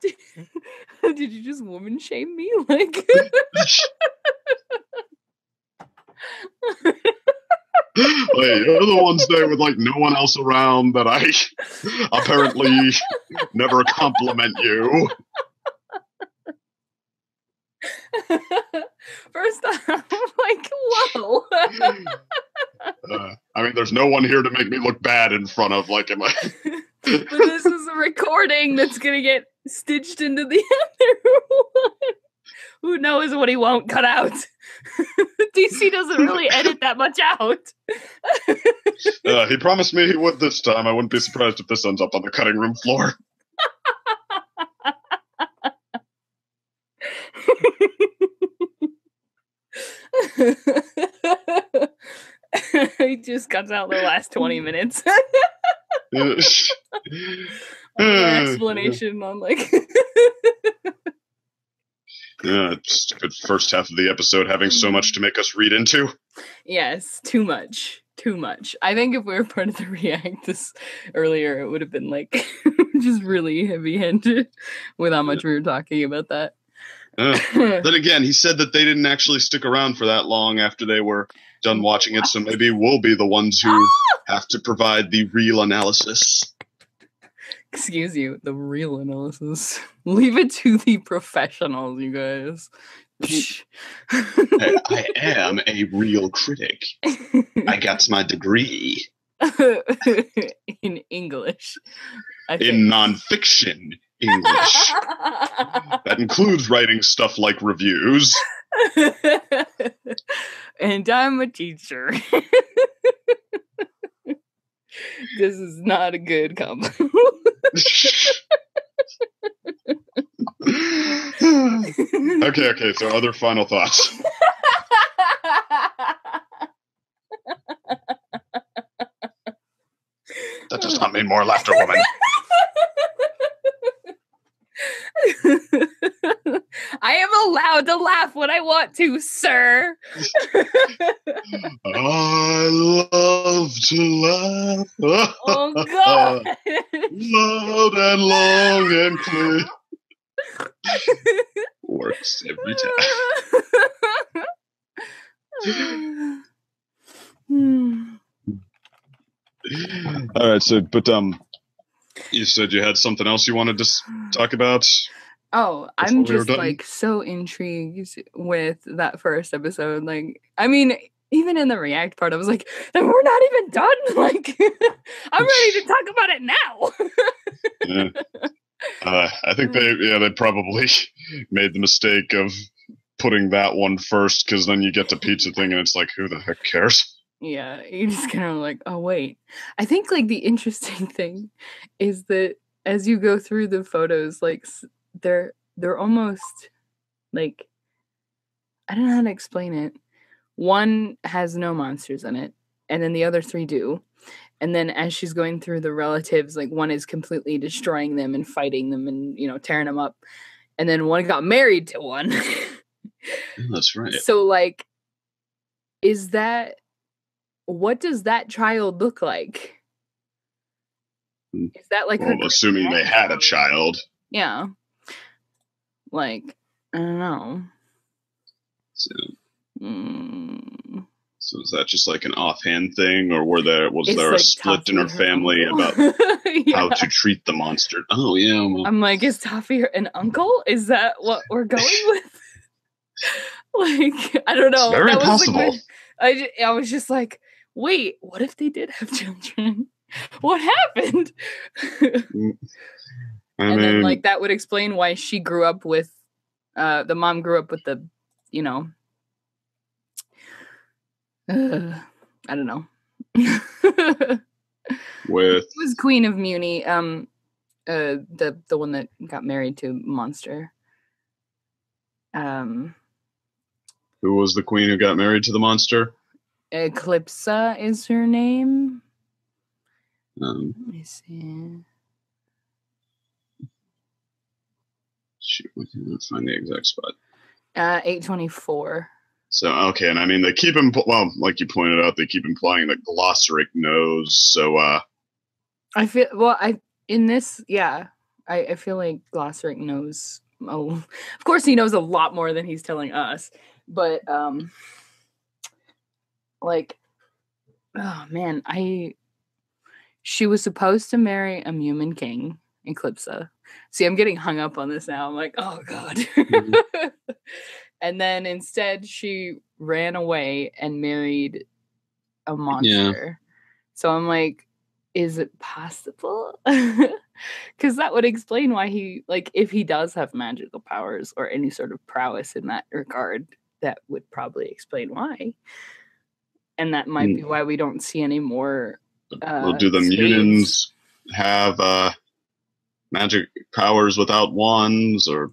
Did you just woman shame me? Like, Wait, you're the ones there with like no one else around that I apparently never compliment you. First off, I'm like, whoa. I mean, there's no one here to make me look bad in front of. Like, am I? But this is a recording that's gonna get stitched into the other one. Who knows what he won't cut out? DC doesn't really edit that much out. He promised me he would this time. I wouldn't be surprised if this ends up on the cutting room floor. He just cuts out the last 20 minutes. Explanation on like Yeah, just a good first half of the episode having so much to make us read into. Yes, too much. I think if we were part of the React this earlier, it would have been like just really heavy-handed with how much we were talking about that. Then again, he said that they didn't actually stick around for that long after they were done watching it, so maybe we'll be the ones who have to provide the real analysis. Excuse you, the real analysis. Leave it to the professionals, you guys. I am a real critic. I got my degree. In English. In nonfiction English. That includes writing stuff like reviews. And I'm a teacher. This is not a good combo. Okay, so other final thoughts. That does not mean more laughter, woman. I am allowed to laugh when I want to, sir. I love to laugh. Oh, God. Loud and long and clear. Works every time. All right, so, but you said you had something else you wanted to talk about? Oh, I'm just like so intrigued with that first episode. Like, I mean, even in the React part, I was like, we're not even done. Like, I'm ready to talk about it now. Yeah. I think they probably made the mistake of putting that one first, because then you get the pizza thing and it's like, who the heck cares? Yeah, you're just kind of like, oh wait. I think like the interesting thing is that as you go through the photos, like they're almost like, I don't know how to explain it. One has no monsters in it, and then the other three do. And then as she's going through the relatives, like one is completely destroying them and fighting them and, you know, tearing them up. And then one got married to one. That's right. So like, what does that child look like? Is that like, well, assuming they had a child? Yeah. Like, I don't know. So is that just like an offhand thing, or was there like a split in her family about how to treat the monster? Oh yeah. Well. I'm like, is Toffee an uncle? Is that what we're going with? Like, I don't know. It's very possible. Like I was just like, wait, what if they did have children? What happened? And then like that would explain why she grew up with the mom grew up with the, you know, I don't know. With it was Queen of Muni, the one that got married to Monster. Who was the queen who got married to the monster? Eclipsa is her name. Let me see. Shoot, we can't find the exact spot. 824. So, okay, and I mean, they keep well, like you pointed out, they keep implying that Glossaric knows, so, I feel, well, in this, yeah, I feel like Glossaric knows, of course he knows a lot more than he's telling us, but, like, oh man, she was supposed to marry a human king, Eclipsa. See, I'm getting hung up on this now. I'm like, oh god. Mm-hmm. And then instead she ran away and married a monster. Yeah. So I'm like, is it possible? Because that would explain why he, like, if he does have magical powers or any sort of prowess in that regard, that would probably explain why. And that might be why we don't see any more. Well, do the mutants have magic powers without wands, or?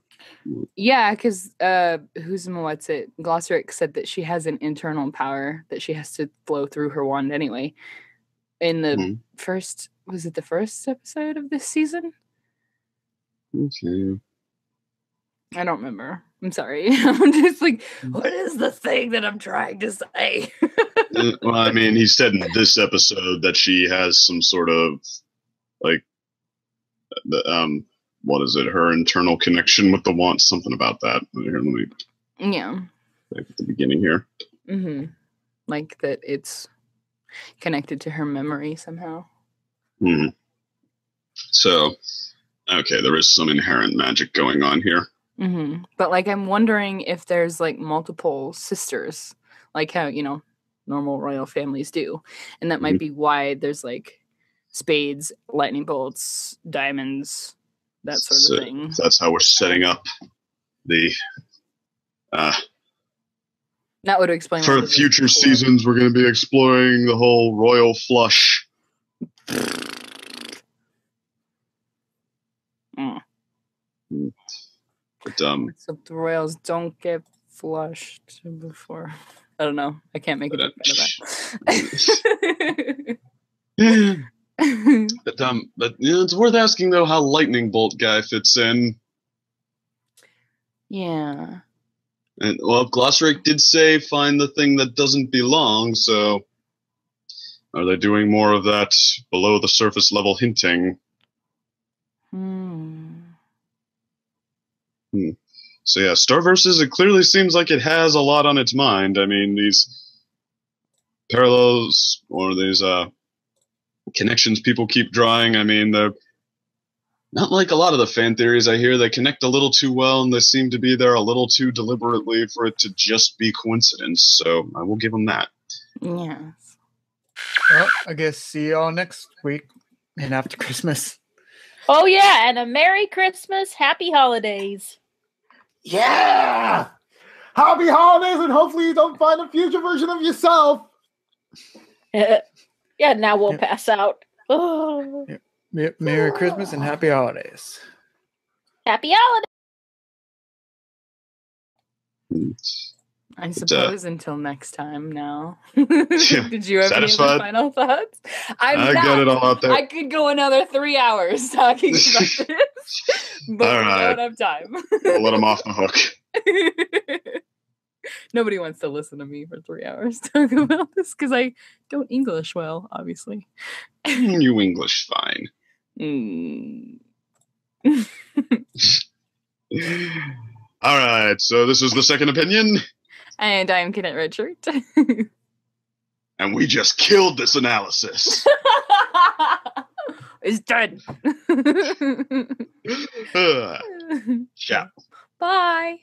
Yeah, because what's it? Glossaric said that she has an internal power that she has to flow through her wand anyway. In the first, was it the first episode of this season? Okay. I don't remember. I'm sorry. I'm just like, what is the thing that I'm trying to say? Well, I mean, he said in this episode that she has some sort of, like, what is it? Her internal connection with the wand. Something about that. Here, let me. Yeah. Back at the beginning here. Mm-hmm. Like that, it's connected to her memory somehow. Hmm. So, okay, there is some inherent magic going on here. Mm-hmm. But like, I'm wondering if there's like multiple sisters, like how, you know, normal royal families do, and that might be why there's like spades, lightning bolts, diamonds, that sort of thing. That's how we're setting up the. That would explain. For future seasons, we're going to be exploring the whole royal flush. But, except the royals don't get flushed before. I don't know. I can't make it up out of that. But you know, it's worth asking though how Lightning Bolt guy fits in. Yeah. And well, Glossaric did say find the thing that doesn't belong, so are they doing more of that below the surface level hinting? So yeah, Starverses, it clearly seems like it has a lot on its mind. I mean, these parallels or these connections people keep drawing, I mean, they're not like a lot of the fan theories I hear. They connect a little too well, and they seem to be there a little too deliberately for it to just be coincidence. So I will give them that. Yes. Well, I guess see y'all next week and after Christmas. Oh, yeah, and a Merry Christmas, Happy Holidays. Yeah! Happy holidays, and hopefully you don't find a future version of yourself. Yeah, now we'll pass out. Oh. Yep. Merry Christmas and Happy Holidays. Happy Holidays. I suppose until next time now. Did you have any other final thoughts? I got it all out there. I could go another 3 hours talking about this, but all right. We don't have time. We'll let him off the hook. Nobody wants to listen to me for 3 hours talking about this because I don't English well, obviously. You English fine. All right, so this is the second opinion. And I'm Kenneth Richard. And we just killed this analysis. It's done. Ciao. Bye.